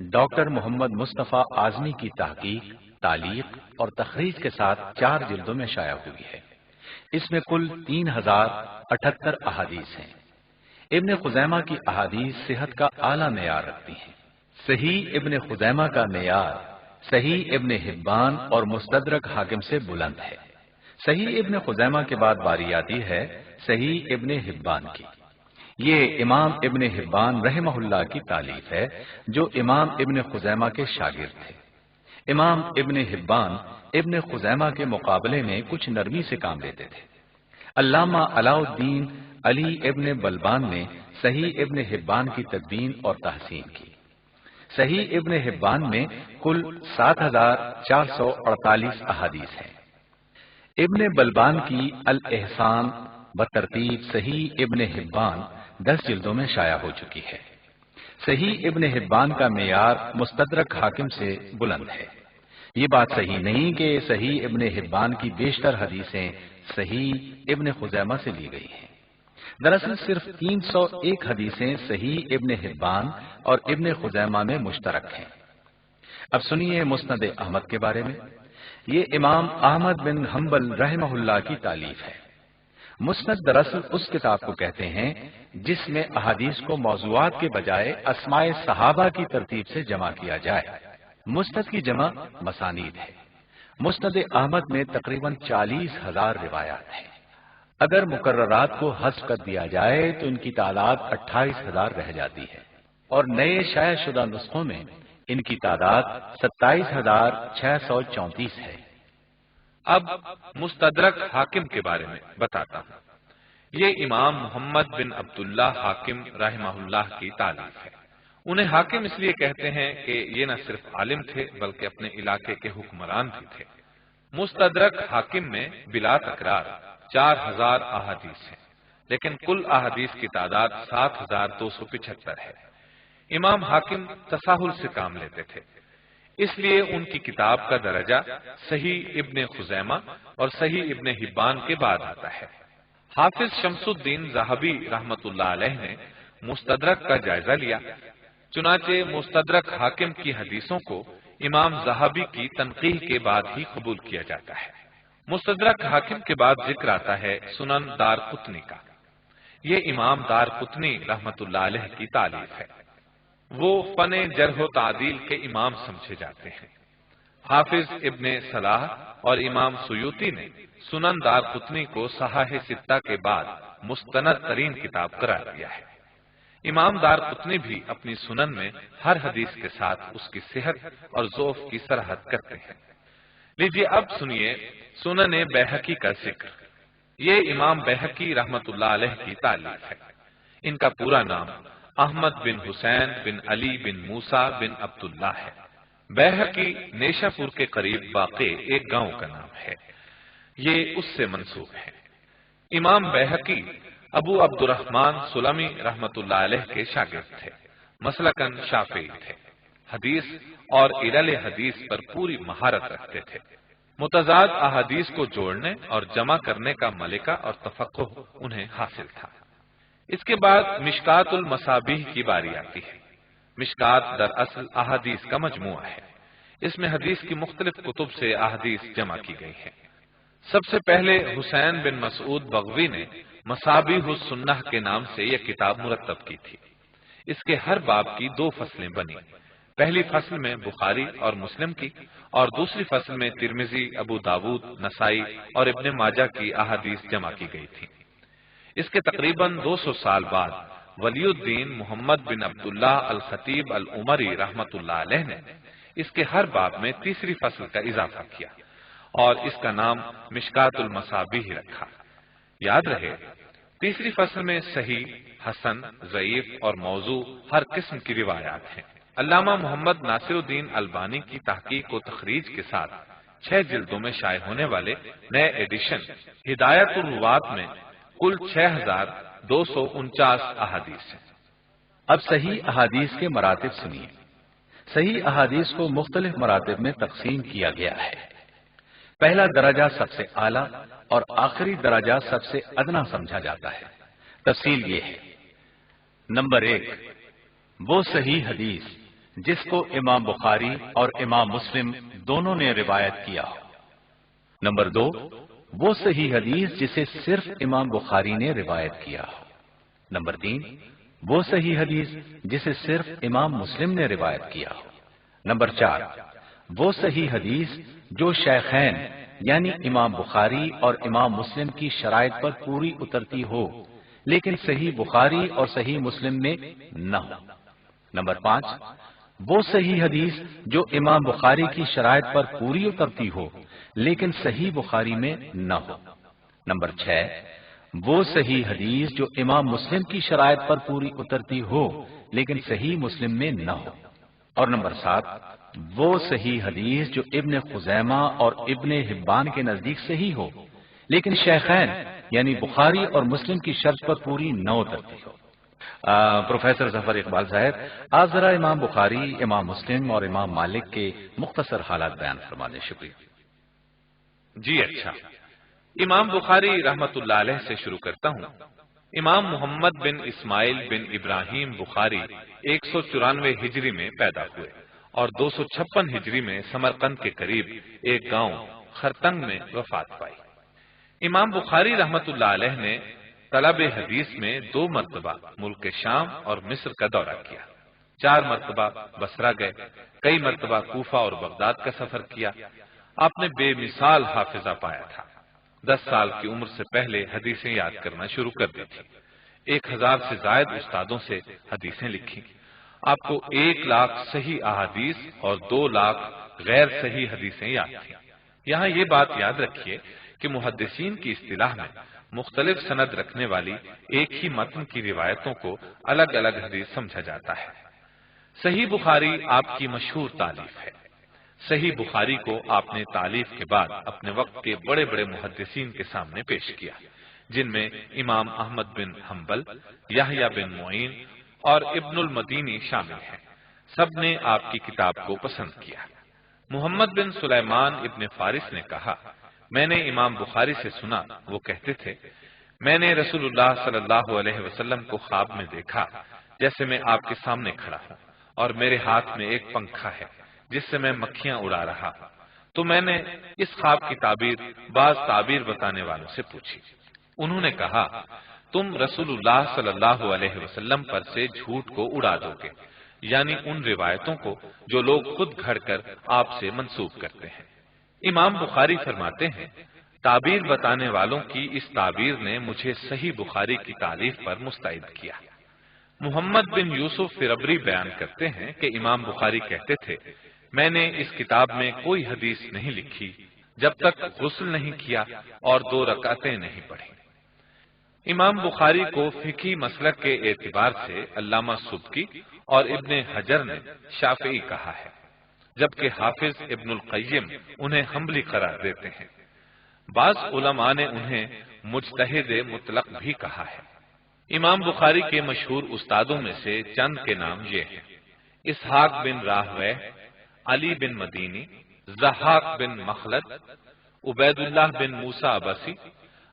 ڈاکٹر محمد مصطفیٰ اعظمی کی تحقیق، تعلیق اور تخریج کے ساتھ 4 جلدوں میں شائع ہوئی ہے۔ اس میں کل 3078 احادیث ہیں۔ ابن خزیمہ کی احادیث صحت کا اعلیٰ معیار رکھتی ہیں۔ صحیح ابن خزیمہ کا معیار صحیح ابن حبان اور مستدرک حاکم سے بلند ہے۔ صحیح ابن خزیمہ کے بعد باری آتی ہے صحیح ابن حبان کی۔ یہ امام ابن حبان رحمہ اللہ کی تالیف ہے جو امام ابن خزیمہ کے شاگرد تھے۔ امام ابن حبان ابن خزیمہ کے مقابلے میں کچھ نرمی سے کام لیتے تھے۔ علامہ علاء الدین علی ابن بلبان نے صحیح ابن حبان کی تدوین اور تحسین کی۔ صحیح ابن حبان میں کل 7448 احادیث ہیں۔ ابن بلبان کی الاحسان بترتیب صحیح ابن حبان 10 جلدوں میں شائع ہو چکی ہے۔ صحیح ابن حبان کا معیار مستدرک حاکم سے بلند ہے۔ یہ بات صحیح نہیں کہ صحیح ابن حبان کی بیشتر حدیثیں صحیح ابن خزیمہ سے لی گئی ہیں۔ دراصل صرف 301 حدیثیں صحیح ابن حبان اور ابن خزیمہ میں مشترک ہیں۔ اب سنیے مسند احمد کے بارے میں۔ یہ امام احمد بن حنبل رحمہ اللہ کی تالیف ہے۔ مسند دراصل اس کتاب کو کہتے ہیں جس میں احادیث کو موضوعات کے بجائے اسماء صحابہ کی ترتیب سے جمع کیا جائے۔ مسند کی جمع مسانید ہے۔ مسند احمد میں تقریباً 40,000 روایات ہیں۔ اگر مقررات کو حذف کر دیا جائے تو ان کی تعداد 28,000 رہ جاتی ہے۔ اور نئے شائع شدہ نسخوں میں ان کی تعداد 27,634 ہے۔ اب مستدرک حاکم کے بارے میں بتاتا ہوں۔ یہ امام محمد بن عبداللہ حاکم رحمہ اللہ کی تالیف ہے۔ انہیں حاکم اس لیے کہتے ہیں کہ یہ نہ صرف عالم تھے بلکہ اپنے علاقے کے حکمران بھی تھے۔ مستدرک حاکم میں بلا تکرار 4,000 احادیث ہیں، لیکن کل احادیث کی تعداد 7,275 ہے۔ امام حاکم تساہل سے کام لیتے تھے، اس لیے ان کی کتاب کا درجہ صحیح ابن خزیمہ اور صحیح ابن حبان کے بعد آتا ہے۔ حافظ شمس الدین ذہبی رحمت اللہ علیہ نے مستدرک کا جائزہ لیا، چنانچہ مستدرک حاکم کی حدیثوں کو امام ذہبی کی تنقیح کے بعد ہی قبول کیا جاتا ہے۔ مستدرک حاکم کے بعد ذکر آتا ہے سنن دار قطنی کا۔ یہ امام دار قطنی رحمت اللہ علیہ کی تالیف ہے۔ وہ فن جرح و تعدیل کے امام سمجھے جاتے ہیں۔ حافظ ابن صلاح اور امام سیوطی نے سنن دار قطنی کو صحاح ستہ کے بعد مستند ترین کتاب قرار دیا ہے۔ امام دار قطنی بھی اپنی سنن میں ہر حدیث کے ساتھ اس کی صحت اور ضعف کی صراحت کرتے ہیں۔ لیجیے اب سنیے سنن بیہقی کا ذکر۔ یہ امام بیہقی رحمت اللہ علیہ کی تالیف ہے۔ ان کا پورا نام احمد بن حسین بن علی بن موسیٰ بن عبداللہ ہے۔ بیہقی نیشا پور کے قریب واقع ایک گاؤں کا نام ہے، یہ اس سے منسوب ہے۔ امام بیہقی ابو عبد الرحمن سلمی رحمت اللہ علیہ کے شاگرد تھے، مسلکن شافعی تھے، حدیث اور علل حدیث پر پوری مہارت رکھتے تھے۔ متضاد احادیث کو جوڑنے اور جمع کرنے کا ملکہ اور تفقہ انہیں حاصل تھا۔ اس کے بعد مشکات المصابیح کی باری آتی ہے۔ مشکات دراصل احادیث کا مجموعہ ہے، اس میں حدیث کی مختلف کتب سے احادیث جمع کی گئی ہیں۔ سب سے پہلے حسین بن مسعود بغوی نے مصابیح السنہ کے نام سے یہ کتاب مرتب کی تھی۔ اس کے ہر باب کی 2 فصلیں بنی، پہلی فصل میں بخاری اور مسلم کی، اور دوسری فصل میں ترمذی، ابو داود، نسائی اور ابن ماجہ کی احادیث جمع کی گئی تھی۔ اس کے تقریباً 200 سال بعد ولی الدین محمد بن عبداللہ الخطیب العمری رحمت اللہ علیہ نے اس کے ہر باب میں تیسری فصل کا اضافہ کیا اور اس کا نام مشکات المصابیح رکھا۔ یاد رہے، تیسری فصل میں صحیح، حسن، ضعیف اور موضوع ہر قسم کی روایات ہیں۔ علامہ محمد ناصر الدین البانی کی تحقیق و تخریج کے ساتھ 6 جلدوں میں شائع ہونے والے نئے ایڈیشن ہدایت الروات میں کل 6,249 احادیث ہیں۔ اب صحیح احادیث کے مراتب سنیے۔ صحیح احادیث کو مختلف مراتب میں تقسیم کیا گیا ہے۔ پہلا درجہ سب سے اعلیٰ اور آخری درجہ سب سے ادنا سمجھا جاتا ہے۔ تفصیل یہ ہے: نمبر 1، وہ صحیح حدیث جس کو امام بخاری اور امام مسلم دونوں نے روایت کیا ہو۔ نمبر 2، وہ صحیح حدیث جسے صرف امام بخاری نے روایت کیا ہو۔ نمبر 3، وہ صحیح حدیث جسے صرف امام مسلم نے روایت کیا ہو۔ نمبر 4، وہ صحیح حدیث جو شیخین یعنی امام بخاری اور امام مسلم کی شرائط پر پوری اترتی ہو لیکن صحیح بخاری اور صحیح مسلم میں نہ ہو۔ نمبر 5، وہ صحیح حدیث جو امام بخاری کی شرائط پر پوری اترتی ہو لیکن صحیح بخاری میں نہ ہو۔ نمبر 6، وہ صحیح حدیث جو امام مسلم کی شرائط پر پوری اترتی ہو لیکن صحیح مسلم میں نہ ہو۔ اور نمبر 7، وہ صحیح حدیث جو ابن خزیمہ اور ابن حبان کے نزدیک صحیح ہو لیکن شیخین یعنی بخاری اور مسلم کی شرط پر پوری نہ اترتی ہو۔ پروفیسر ظفر اقبال صاحب، آج ذرا امام بخاری، امام مسلم اور امام مالک کے مختصر حالات بیان فرما دیں۔ شکریہ جی اچھا، امام بخاری رحمت اللہ علیہ سے شروع کرتا ہوں۔ امام محمد بن اسماعیل بن ابراہیم بخاری 194 ہجری میں پیدا ہوئے اور 256 ہجری میں سمرقند کے قریب ایک گاؤں خرتنگ میں وفات پائی۔ امام بخاری رحمت اللہ علیہ نے طلب حدیث میں 2 مرتبہ ملک شام اور مصر کا دورہ کیا، 4 مرتبہ بصرہ گئے، کئی مرتبہ کوفہ اور بغداد کا سفر کیا۔ آپ نے بے مثال حافظہ پایا تھا۔ 10 سال کی عمر سے پہلے حدیثیں یاد کرنا شروع کر دی تھی۔ 1000 سے زائد استادوں سے حدیثیں لکھی آپ کو 1 لاکھ صحیح احادیث اور 2 لاکھ غیر صحیح حدیثیں یاد تھیں۔ یہاں یہ بات یاد رکھیے کہ محدثین کی اصطلاح میں مختلف سند رکھنے والی ایک ہی متن کی روایتوں کو الگ الگ حدیث سمجھا جاتا ہے۔ صحیح بخاری آپ کی مشہور تالیف ہے۔ صحیح بخاری کو آپ نے تالیف کے بعد اپنے وقت کے بڑے بڑے محدثین کے سامنے پیش کیا، جن میں امام احمد بن حنبل، یحییٰ بن معین اور ابن المدینی شامل ہیں۔ سب نے آپ کی کتاب کو پسند کیا۔ محمد بن سلیمان ابن فارس نے کہا، میں نے امام بخاری سے سنا، وہ کہتے تھے، میں نے رسول اللہ صلی اللہ علیہ وسلم کو خواب میں دیکھا جیسے میں آپ کے سامنے کھڑا ہوں، اور میرے ہاتھ میں ایک پنکھا ہے جس سے میں مکھیاں اڑا رہا ہوں۔ تو میں نے اس خواب کی تعبیر بعض تعبیر بتانے والوں سے پوچھی۔ انہوں نے کہا، تم رسول اللہ صلی اللہ علیہ وسلم پر سے جھوٹ کو اڑا دو گے، یعنی ان روایتوں کو جو لوگ خود گھڑ کر آپ سے منسوب کرتے ہیں۔ امام بخاری فرماتے ہیں، تعبیر بتانے والوں کی اس تعبیر نے مجھے صحیح بخاری کی تالیف پر مستعد کیا۔ محمد بن یوسف فربری بیان کرتے ہیں کہ امام بخاری کہتے تھے، میں نے اس کتاب میں کوئی حدیث نہیں لکھی جب تک غسل نہیں کیا اور 2 رکعتیں نہیں پڑھی۔ امام بخاری کو فقہی مسلک کے اعتبار سے علامہ سبکی اور ابن حجر نے شافعی کہا ہے، جبکہ حافظ ابن القیم انہیں حنبلی قرار دیتے ہیں۔ بعض علماء نے انہیں مجتہد مطلق بھی کہا ہے۔ امام بخاری کے مشہور استادوں میں سے چند کے نام یہ ہیں: اسحاق بن راہویہ، علی بن مدینی، ضحاک بن مخلد، عبید اللہ بن موسیٰ عبسی،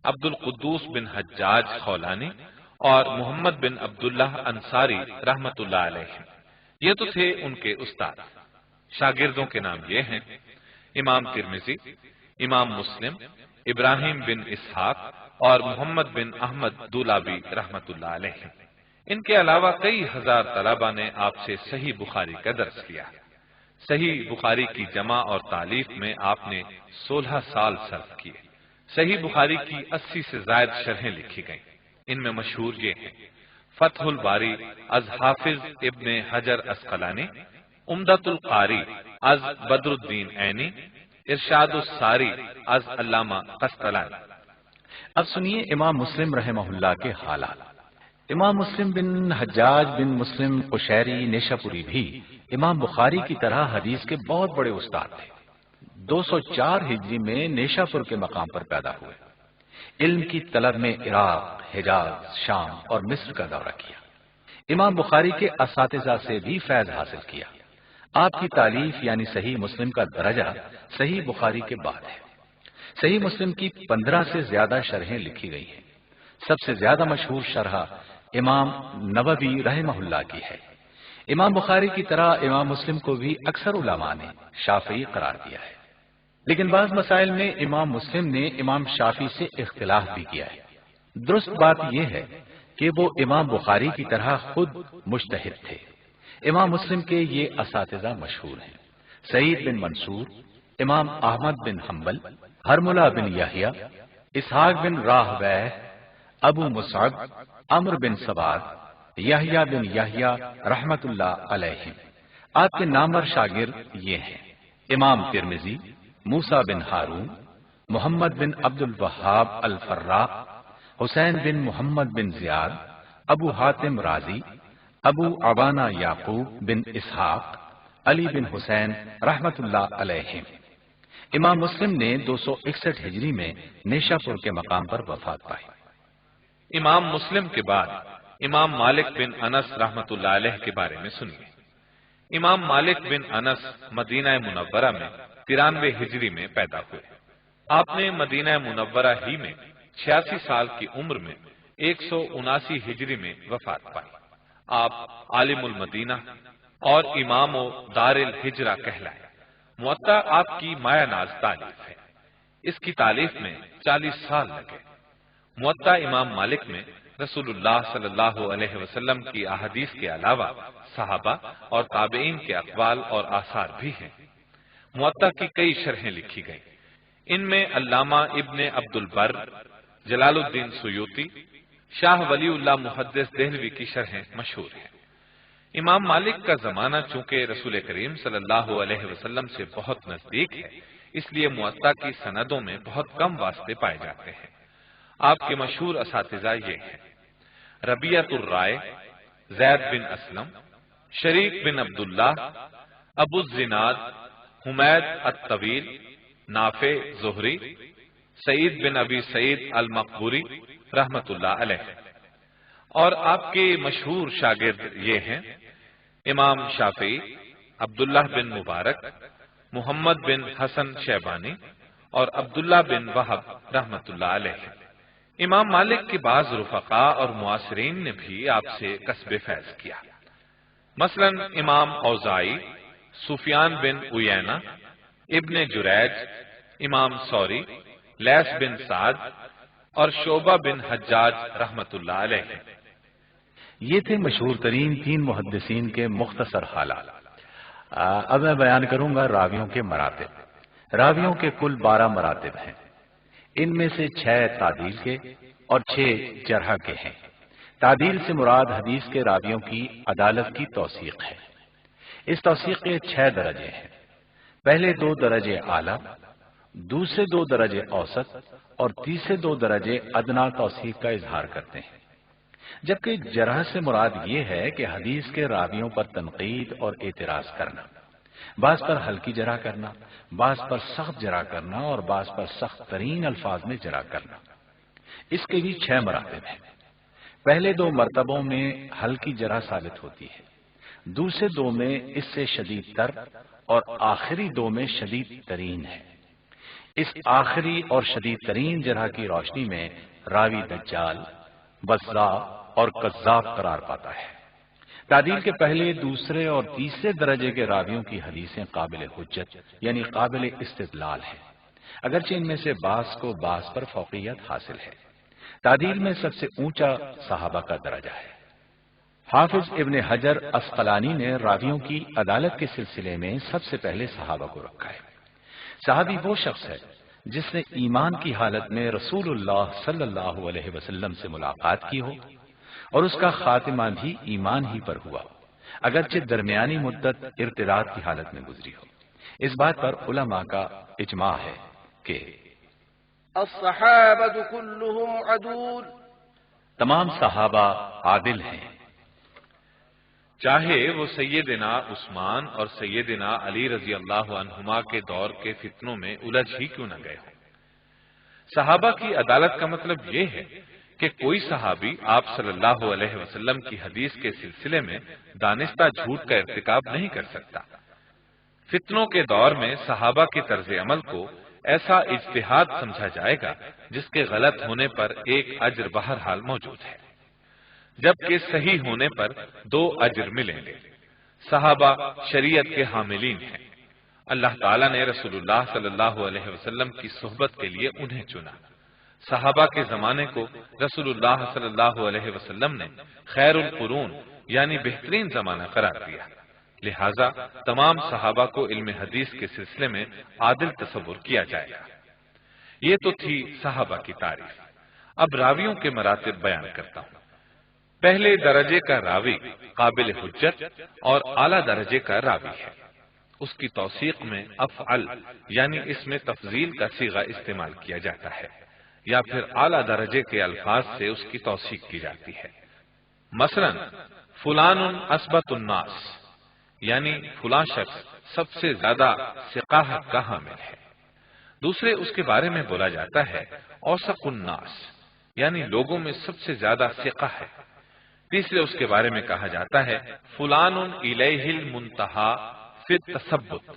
عبد القدوس بن حجاج خولانی اور محمد بن عبداللہ انصاری رحمت اللہ علیہ۔ یہ تو تھے ان کے استاد۔ شاگردوں کے نام یہ ہیں: امام ترمذی، امام مسلم، ابراہیم بن اسحاق اور محمد بن احمد دولابی رحمت اللہ علیہ۔ ان کے علاوہ کئی ہزار طلبہ نے آپ سے صحیح بخاری کا درس لیا۔ صحیح بخاری کی جمع اور تالیف میں آپ نے 16 سال صرف کیے۔ صحیح بخاری کی 80 سے زائد شرحیں لکھی گئیں۔ ان میں مشہور یہ ہیں: فتح الباری از حافظ ابن حجر اسقلانی، عمدۃ القاری از بدر الدین عینی، ارشاد الساری از علامہ قسطلانی۔ اب سنیے امام مسلم رحمہ اللہ کے حالات۔ امام مسلم بن حجاج بن مسلم قشیری نیشاپوری بھی امام بخاری کی طرح حدیث کے بہت بڑے استاد تھے۔ 204 ہجری میں نیشاپور کے مقام پر پیدا ہوئے۔ علم کی طلب میں عراق، حجاز، شام اور مصر کا دورہ کیا۔ امام بخاری کے اساتذہ سے بھی فیض حاصل کیا۔ آپ کی تالیف یعنی صحیح مسلم کا درجہ صحیح بخاری کے بعد ہے۔ صحیح مسلم کی 15 سے زیادہ شرحیں لکھی گئی ہیں۔ سب سے زیادہ مشہور شرح امام نووی رحمہ اللہ کی ہے۔ امام بخاری کی طرح امام مسلم کو بھی اکثر علماء نے شافعی قرار دیا ہے، لیکن بعض مسائل میں امام مسلم نے امام شافعی سے اختلاف بھی کیا ہے۔ درست بات یہ ہے کہ وہ امام بخاری کی طرح خود مجتہد تھے۔ امام مسلم کے یہ اساتذہ مشہور ہیں: سعید بن منصور، امام احمد بن حنبل، ہرملہ بن یحییٰ، اسحاق بن راہویہ، ابو مصعب، عمرو بن سباد، یحییٰ بن یحییٰ رحمت اللہ علیہ۔ آپ کے نامور شاگرد یہ ہیں: امام ترمذی، موسیٰ بن ہارون، محمد بن عبد الوہاب الفراء، حسین بن محمد بن زیاد، ابو حاتم رازی، ابو عوانہ یعقوب بن اسحاق، علی بن حسین رحمت اللہ علیہ۔ امام مسلم نے 261 ہجری میں نیشاپور کے مقام پر وفات پائی۔ امام مسلم کے بعد امام مالک بن انس رحمت اللہ علیہ کے بارے میں سنیے۔ امام مالک بن انس مدینہ منورہ میں 93 ہجری میں پیدا ہوئے۔ آپ نے مدینہ منورہ ہی میں 86 سال کی عمر میں 179 ہجری میں وفات پائی۔ آپ عالم المدینہ اور امام و دار الہجرہ کہلائے۔ موطا آپ کی مایہ ناز تالیف ہے۔ اس کی تالیف میں 40 سال لگے۔ موطا امام مالک میں رسول اللہ صلی اللہ علیہ وسلم کی احادیث کے علاوہ صحابہ اور تابعین کے اقوال اور آثار بھی ہیں۔ موطا کی کئی شرحیں لکھی گئیں۔ ان میں علامہ ابن عبد البر، جلال الدین سیوطی، شاہ ولی اللہ محدث دہلوی کی شرحیں مشہور ہیں۔ امام مالک کا زمانہ چونکہ رسول کریم صلی اللہ علیہ وسلم سے بہت نزدیک ہے، اس لیے موطا کی سندوں میں بہت کم واسطے پائے جاتے ہیں۔ آپ کے مشہور اساتذہ یہ ہیں: ربیعۃ الرائے، زید بن اسلم، شریک بن عبداللہ، ابو الزناد، حمید الطویل، نافع زہری، سعید بن ابی سعید المقبوری رحمۃ اللہ علیہ۔ اور آپ کے مشہور شاگرد یہ ہیں: امام شافعی، عبداللہ بن مبارک، محمد بن حسن شیبانی اور عبداللہ بن وہب رحمۃ اللہ علیہ۔ امام مالک کے بعض رفقا اور معاصرین نے بھی آپ سے کسب فیض کیا، مثلا امام اوزاعی، سفیان بن عیینہ، ابن جریج، امام ثوری، لیث بن سعد اور شعبہ بن حجاج رحمۃ اللہ علیہ۔ یہ تھے مشہور ترین 3 محدثین کے مختصر حالات۔ اب میں بیان کروں گا راویوں کے مراتب۔ راویوں کے کل 12 مراتب ہیں، ان میں سے 6 تعدیل کے اور 6 جرح کے ہیں۔ تعدیل سے مراد حدیث کے راویوں کی عدالت کی توثیق ہے۔ اس توثیق کے 6 درجے ہیں۔ پہلے 2 درجے اعلیٰ، دوسرے 2 درجے اوسط اور تیسرے 2 درجے ادنا توثیق کا اظہار کرتے ہیں، جبکہ جرح سے مراد یہ ہے کہ حدیث کے راویوں پر تنقید اور اعتراض کرنا، بعض پر ہلکی جرح کرنا، بعض پر سخت جرح کرنا اور بعض پر سخت ترین الفاظ میں جرح کرنا۔ اس کے بھی 6 مراتب ہیں۔ پہلے 2 مرتبوں میں ہلکی جرح ثابت ہوتی ہے، دوسرے 2 میں اس سے شدید تر اور آخری 2 میں شدید ترین ہے۔ اس آخری اور شدید ترین جرح کی روشنی میں راوی دجال، وضاع اور کذاب قرار پاتا ہے۔ تعدیل کے پہلے، دوسرے اور تیسرے درجے کے راویوں کی حدیثیں قابل حجت یعنی قابل استدلال ہیں، اگرچہ ان میں سے بعض کو بعض پر فوقیت حاصل ہے۔ تعدیل میں سب سے اونچا صحابہ کا درجہ ہے۔ حافظ ابن حجر عسقلانی نے راویوں کی عدالت کے سلسلے میں سب سے پہلے صحابہ کو رکھا ہے۔ صحابی وہ شخص ہے جس نے ایمان کی حالت میں رسول اللہ صلی اللہ علیہ وسلم سے ملاقات کی ہو اور اس کا خاتمہ بھی ایمان ہی پر ہوا، اگرچہ درمیانی مدت ارتداد کی حالت میں گزری ہو۔ اس بات پر علماء کا اجماع ہے کہ الصحابة كلهم عدول، تمام صحابہ عادل ہیں، چاہے وہ سیدنا عثمان اور سیدنا علی رضی اللہ عنہما کے دور کے فتنوں میں الجھ ہی کیوں نہ گئے ہوں۔ صحابہ کی عدالت کا مطلب یہ ہے کہ کوئی صحابی آپ صلی اللہ علیہ وسلم کی حدیث کے سلسلے میں دانستہ جھوٹ کا ارتکاب نہیں کر سکتا۔ فتنوں کے دور میں صحابہ کے طرز عمل کو ایسا اجتہاد سمجھا جائے گا جس کے غلط ہونے پر ایک اجر بہرحال موجود ہے، جبکہ صحیح ہونے پر 2 اجر ملیں گے۔ صحابہ شریعت کے حاملین ہیں، اللہ تعالیٰ نے رسول اللہ صلی اللہ علیہ وسلم کی صحبت کے لیے انہیں چنا۔ صحابہ کے زمانے کو رسول اللہ صلی اللہ علیہ وسلم نے خیر القرون یعنی بہترین زمانہ قرار دیا، لہذا تمام صحابہ کو علم حدیث کے سلسلے میں عادل تصور کیا جائے گا۔ یہ تو تھی صحابہ کی تعریف۔ اب راویوں کے مراتب بیان کرتا ہوں۔ پہلے درجے کا راوی قابل حجت اور اعلیٰ درجے کا راوی ہے۔ اس کی توثیق میں افعل یعنی اس میں تفضیل کا صیغہ استعمال کیا جاتا ہے، یا پھر اعلیٰ درجے کے الفاظ سے اس کی توثیق کی جاتی ہے۔ مثلا فلان اثبت الناس یعنی فلاں شخص سب سے زیادہ ثقاہت کا حامل ہے۔ دوسرے اس کے بارے میں بولا جاتا ہے اوثق الناس یعنی لوگوں میں سب سے زیادہ ثقہ ہے۔ تیسرے اس کے بارے میں کہا جاتا ہے فلان الیہ المنتہا فی التثبت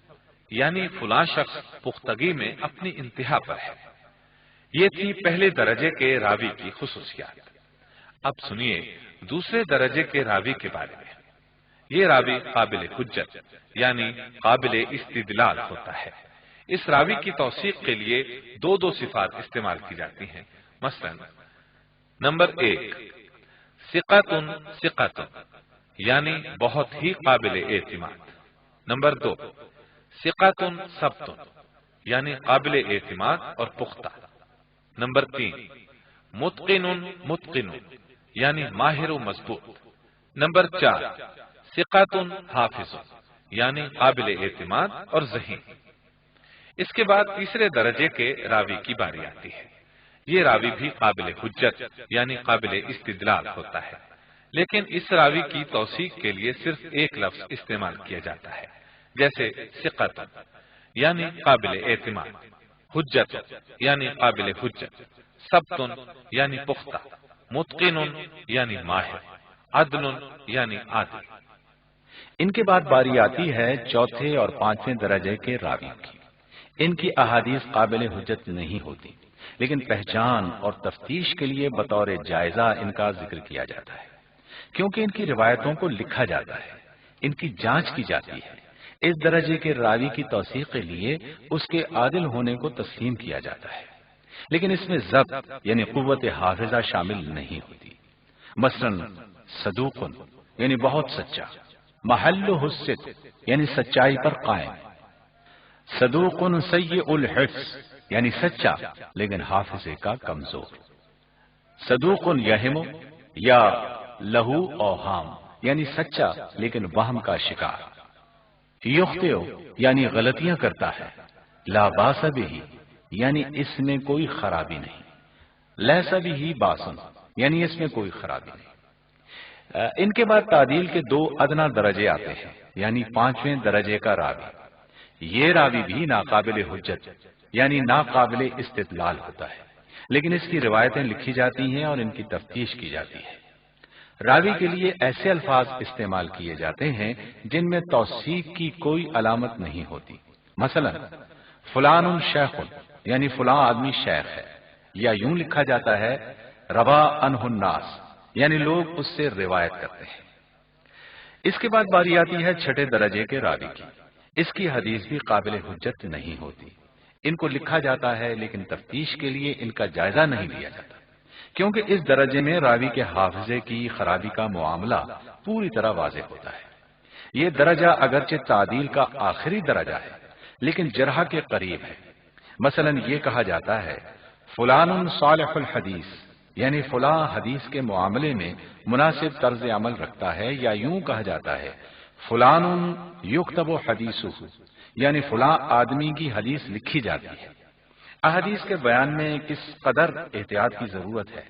یعنی فلاں شخص پختگی میں اپنی انتہا پر ہے۔ یہ تھی پہلے درجے کے راوی کی خصوصیات۔ اب سنیے دوسرے درجے کے راوی کے بارے میں۔ یہ راوی قابل حجت یعنی قابل استدلال ہوتا ہے۔ اس راوی کی توثیق کے لیے 2 صفات استعمال کی جاتی ہیں۔ مثلا نمبر 1 ثقۃ یعنی بہت ہی قابل اعتماد۔ نمبر 2 ثقۃ ثبت یعنی قابل اعتماد اور پختہ۔ نمبر 3 متقن یعنی ماہر و مضبوط۔ نمبر 4 ثقاتن حافظ یعنی قابل اعتماد اور ذہین۔ اس کے بعد تیسرے درجے کے راوی کی باری آتی ہے۔ یہ راوی بھی قابل حجت یعنی قابل استدلال ہوتا ہے، لیکن اس راوی کی توثیق کے لیے صرف ایک لفظ استعمال کیا جاتا ہے، جیسے ثقۃ یعنی قابل اعتماد، حجت یعنی قابل حجت، ثبت یعنی پختہ، متقن یعنی ماہر، عدل یعنی عادل۔ ان کے بعد باری آتی ہے چوتھے اور پانچویں درجے کے راوی کی۔ ان کی احادیث قابل حجت نہیں ہوتی، لیکن پہچان اور تفتیش کے لیے بطور جائزہ ان کا ذکر کیا جاتا ہے، کیونکہ ان کی روایتوں کو لکھا جاتا ہے، ان کی جانچ کی جاتی ہے۔ اس درجے کے راوی کی توثیق کے لیے اس کے عادل ہونے کو تسلیم کیا جاتا ہے، لیکن اس میں ضبط یعنی قوت حافظہ شامل نہیں ہوتی۔ مثلا صدوق یعنی بہت سچا، محل الصدق یعنی سچائی پر قائم، صدوق سیء الحفظ یعنی سچا لیکن حافظے کا کمزور، صدوق یہم یا لہو اوہام یعنی سچا لیکن وہم کا شکار، یخطئ یعنی غلطیاں کرتا ہے، لا باس بہ یعنی اس میں کوئی خرابی نہیں، لیس بہ باس یعنی اس میں کوئی خرابی نہیں۔ ان کے بعد تعدیل کے دو ادنا درجے آتے ہیں، یعنی پانچویں درجے کا راوی۔ یہ راوی بھی ناقابل حجت یعنی ناقابل استدلال ہوتا ہے، لیکن اس کی روایتیں لکھی جاتی ہیں اور ان کی تفتیش کی جاتی ہے۔ راوی کے لیے ایسے الفاظ استعمال کیے جاتے ہیں جن میں توثیق کی کوئی علامت نہیں ہوتی، مثلا فلان شیخ یعنی فلاں آدمی شیخ ہے، یا یوں لکھا جاتا ہے روا عنہ الناس یعنی لوگ اس سے روایت کرتے ہیں۔ اس کے بعد باری آتی ہے چھٹے درجے کے راوی کی۔ اس کی حدیث بھی قابل حجت نہیں ہوتی، ان کو لکھا جاتا ہے لیکن تفتیش کے لیے ان کا جائزہ نہیں لیا جاتا، کیونکہ اس درجے میں راوی کے حافظے کی خرابی کا معاملہ پوری طرح واضح ہوتا ہے۔ یہ درجہ اگرچہ تعدیل کا آخری درجہ ہے لیکن جرح کے قریب ہے۔ مثلا یہ کہا جاتا ہے فلان صالح الحدیث یعنی فلاں حدیث کے معاملے میں مناسب طرز عمل رکھتا ہے، یا یوں کہا جاتا ہے فلان یکتب حدیثہ یعنی فلاں آدمی کی حدیث لکھی جاتی ہے۔ احادیث کے بیان میں کس قدر احتیاط کی ضرورت ہے،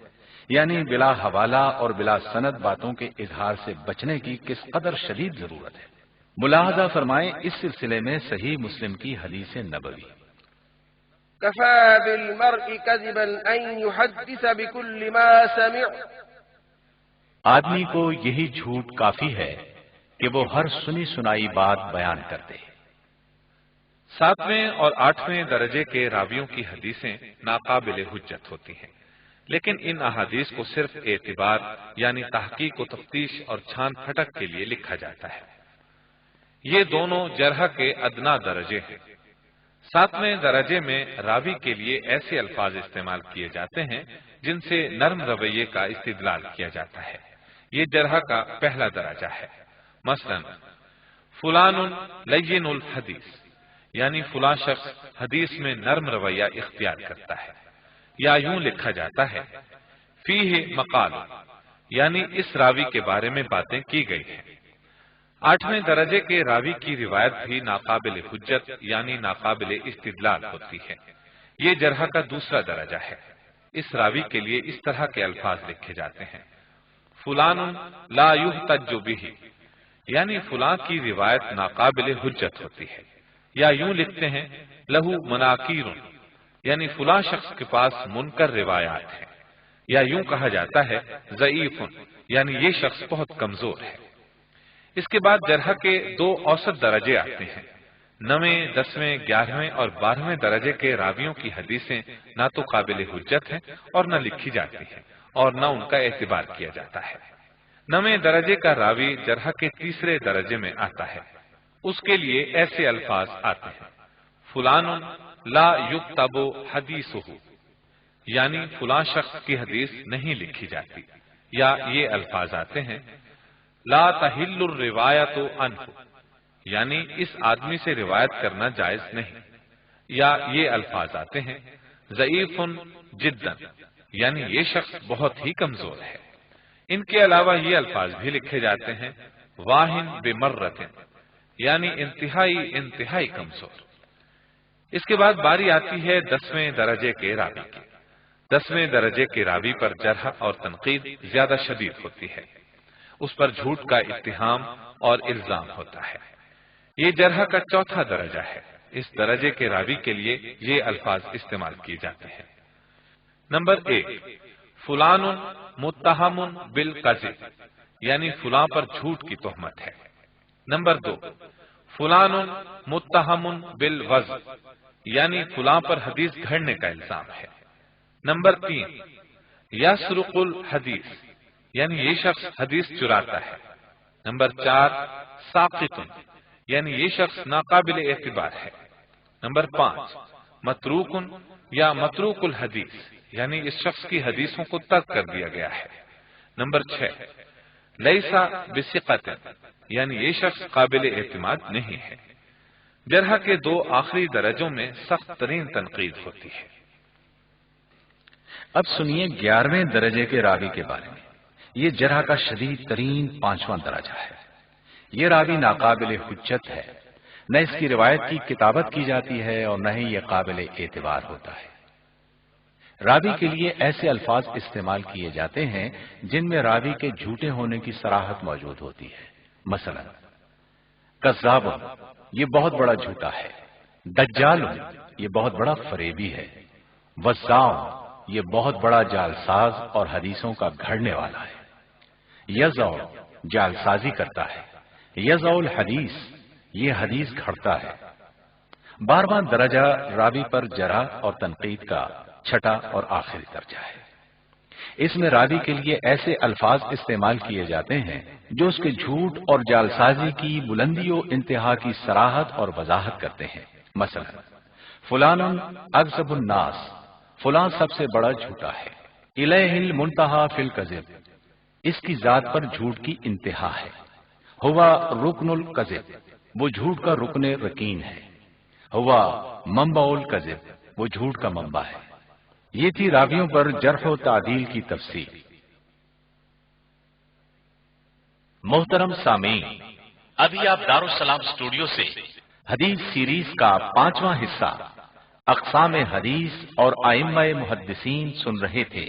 یعنی بلا حوالہ اور بلا سند باتوں کے اظہار سے بچنے کی کس قدر شدید ضرورت ہے، ملاحظہ فرمائیں اس سلسلے میں صحیح مسلم کی حدیث نبوی۔ كفى بالمرء كذبا أن يحدث بكل ما سمع۔ آدمی کو یہی جھوٹ کافی ہے کہ وہ ہر سنی سنائی بات بیان کر دے۔ ساتویں اور آٹھویں درجے کے راویوں کی حدیثیں ناقابل حجت ہوتی ہیں، لیکن ان احادیث کو صرف اعتبار یعنی تحقیق و تفتیش اور چھان پھٹک کے لیے لکھا جاتا ہے۔ یہ دونوں جرح کے ادنا درجے ہیں۔ ساتویں درجے میں راوی کے لیے ایسے الفاظ استعمال کیے جاتے ہیں جن سے نرم رویے کا استدلال کیا جاتا ہے۔ یہ جرح کا پہلا درجہ ہے۔ مثلا فلان لین الحدیث یعنی فلاں شخص حدیث میں نرم رویہ اختیار کرتا ہے، یا یوں لکھا جاتا ہے فیہ مقال یعنی اس راوی کے بارے میں باتیں کی گئی ہیں۔ آٹھویں درجے کے راوی کی روایت بھی ناقابل حجت یعنی ناقابل استدلال ہوتی ہے۔ یہ جرح کا دوسرا درجہ ہے۔ اس راوی کے لیے اس طرح کے الفاظ لکھے جاتے ہیں فلان لا یحتج بہ یعنی فلاں کی روایت ناقابل حجت ہوتی ہے، یا یوں لکھتے ہیں لہو مناکیر یعنی فلاں شخص کے پاس منکر روایات ہیں، یا یوں کہا جاتا ہے ضعیف یعنی یہ شخص بہت کمزور ہے۔ اس کے بعد جرح کے دو اوسط درجے آتے ہیں۔ 9ویں، 10ویں، 11ویں اور 12ویں درجے کے راویوں کی حدیثیں نہ تو قابل حجت ہیں اور نہ لکھی جاتی ہیں اور نہ ان کا اعتبار کیا جاتا ہے۔ 9ویں درجے کا راوی جرح کے تیسرے درجے میں آتا ہے۔ اس کے لیے ایسے الفاظ آتے ہیں فلان لا یکتب حدیثہ یعنی فلاں شخص کی حدیث نہیں لکھی جاتی، یا یہ الفاظ آتے ہیں لا تحل الروایت عنہ یعنی اس آدمی سے روایت کرنا جائز نہیں، یا یہ الفاظ آتے ہیں ضعیف جدا یعنی یہ شخص بہت ہی کمزور ہے۔ ان کے علاوہ یہ الفاظ بھی لکھے جاتے ہیں واہن بمرۃ یعنی انتہائی کمزور۔ اس کے بعد باری آتی ہے 10ویں درجے کے راوی کی۔ 10ویں درجے کے راوی پر جرح اور تنقید زیادہ شدید ہوتی ہے، اس پر جھوٹ کا اتہام اور الزام ہوتا ہے۔ یہ جرح کا چوتھا درجہ ہے۔ اس درجے کے راوی کے لیے یہ الفاظ استعمال کیے جاتے ہیں۔ نمبر 1، فلان متہم بالکذب یعنی فلاں پر جھوٹ کی تہمت ہے۔ نمبر 2، فلان متہم بالوضع یعنی فلاں پر حدیث گھڑنے کا الزام ہے۔ نمبر 3، یسرق الحدیث یعنی یہ شخص حدیث چراتا ہے۔ نمبر 4، ساقط یعنی یہ شخص ناقابل اعتبار ہے۔ نمبر 5، متروک یا متروک الحدیث یعنی اس شخص کی حدیثوں کو ترک کر دیا گیا ہے۔ نمبر 6، لیسا بثقۃ یعنی یہ شخص قابل اعتماد نہیں ہے۔ جرح کے 2 آخری درجوں میں سخت ترین تنقید ہوتی ہے۔ اب سنیے 11ویں درجے کے راوی کے بارے میں۔ یہ جرح کا شدید ترین 5واں درجہ ہے۔ یہ راوی ناقابل حجت ہے، نہ اس کی روایت کی کتابت کی جاتی ہے اور نہ ہی یہ قابل اعتبار ہوتا ہے۔ راوی کے لیے ایسے الفاظ استعمال کیے جاتے ہیں جن میں راوی کے جھوٹے ہونے کی صراحت موجود ہوتی ہے۔ مثلا کذاب یہ بہت بڑا جھوٹا ہے، دجال یہ بہت بڑا فریبی ہے، وزاع یہ بہت بڑا جعلساز اور حدیثوں کا گھڑنے والا ہے، یضع جعل سازی کرتا ہے، یضع الحدیث یہ حدیث گھڑتا ہے۔ 12واں درجہ راوی پر جرح اور تنقید کا چھٹا اور آخری درجہ ہے۔ اس میں راوی کے لیے ایسے الفاظ استعمال کیے جاتے ہیں جو اس کے جھوٹ اور جعلسازی کی بلندی و انتہا کی صراحت اور وضاحت کرتے ہیں۔ مثلا فلان اکذب الناس فلاں سب سے بڑا جھوٹا ہے، الیہ المنتہا فی الکذب اس کی ذات پر جھوٹ کی انتہا ہے، ہوا رکن الکذب وہ جھوٹ کا رکن رکین ہے، ہوا منبع الکذب وہ جھوٹ کا منبع ہے۔ یہ تھی راویوں پر جرح و تعدیل کی تفصیل۔ محترم سامعین، ابھی آپ دارالسلام اسٹوڈیو سے حدیث سیریز کا 5واں حصہ اقسام حدیث اور ائمہ محدثین سن رہے تھے۔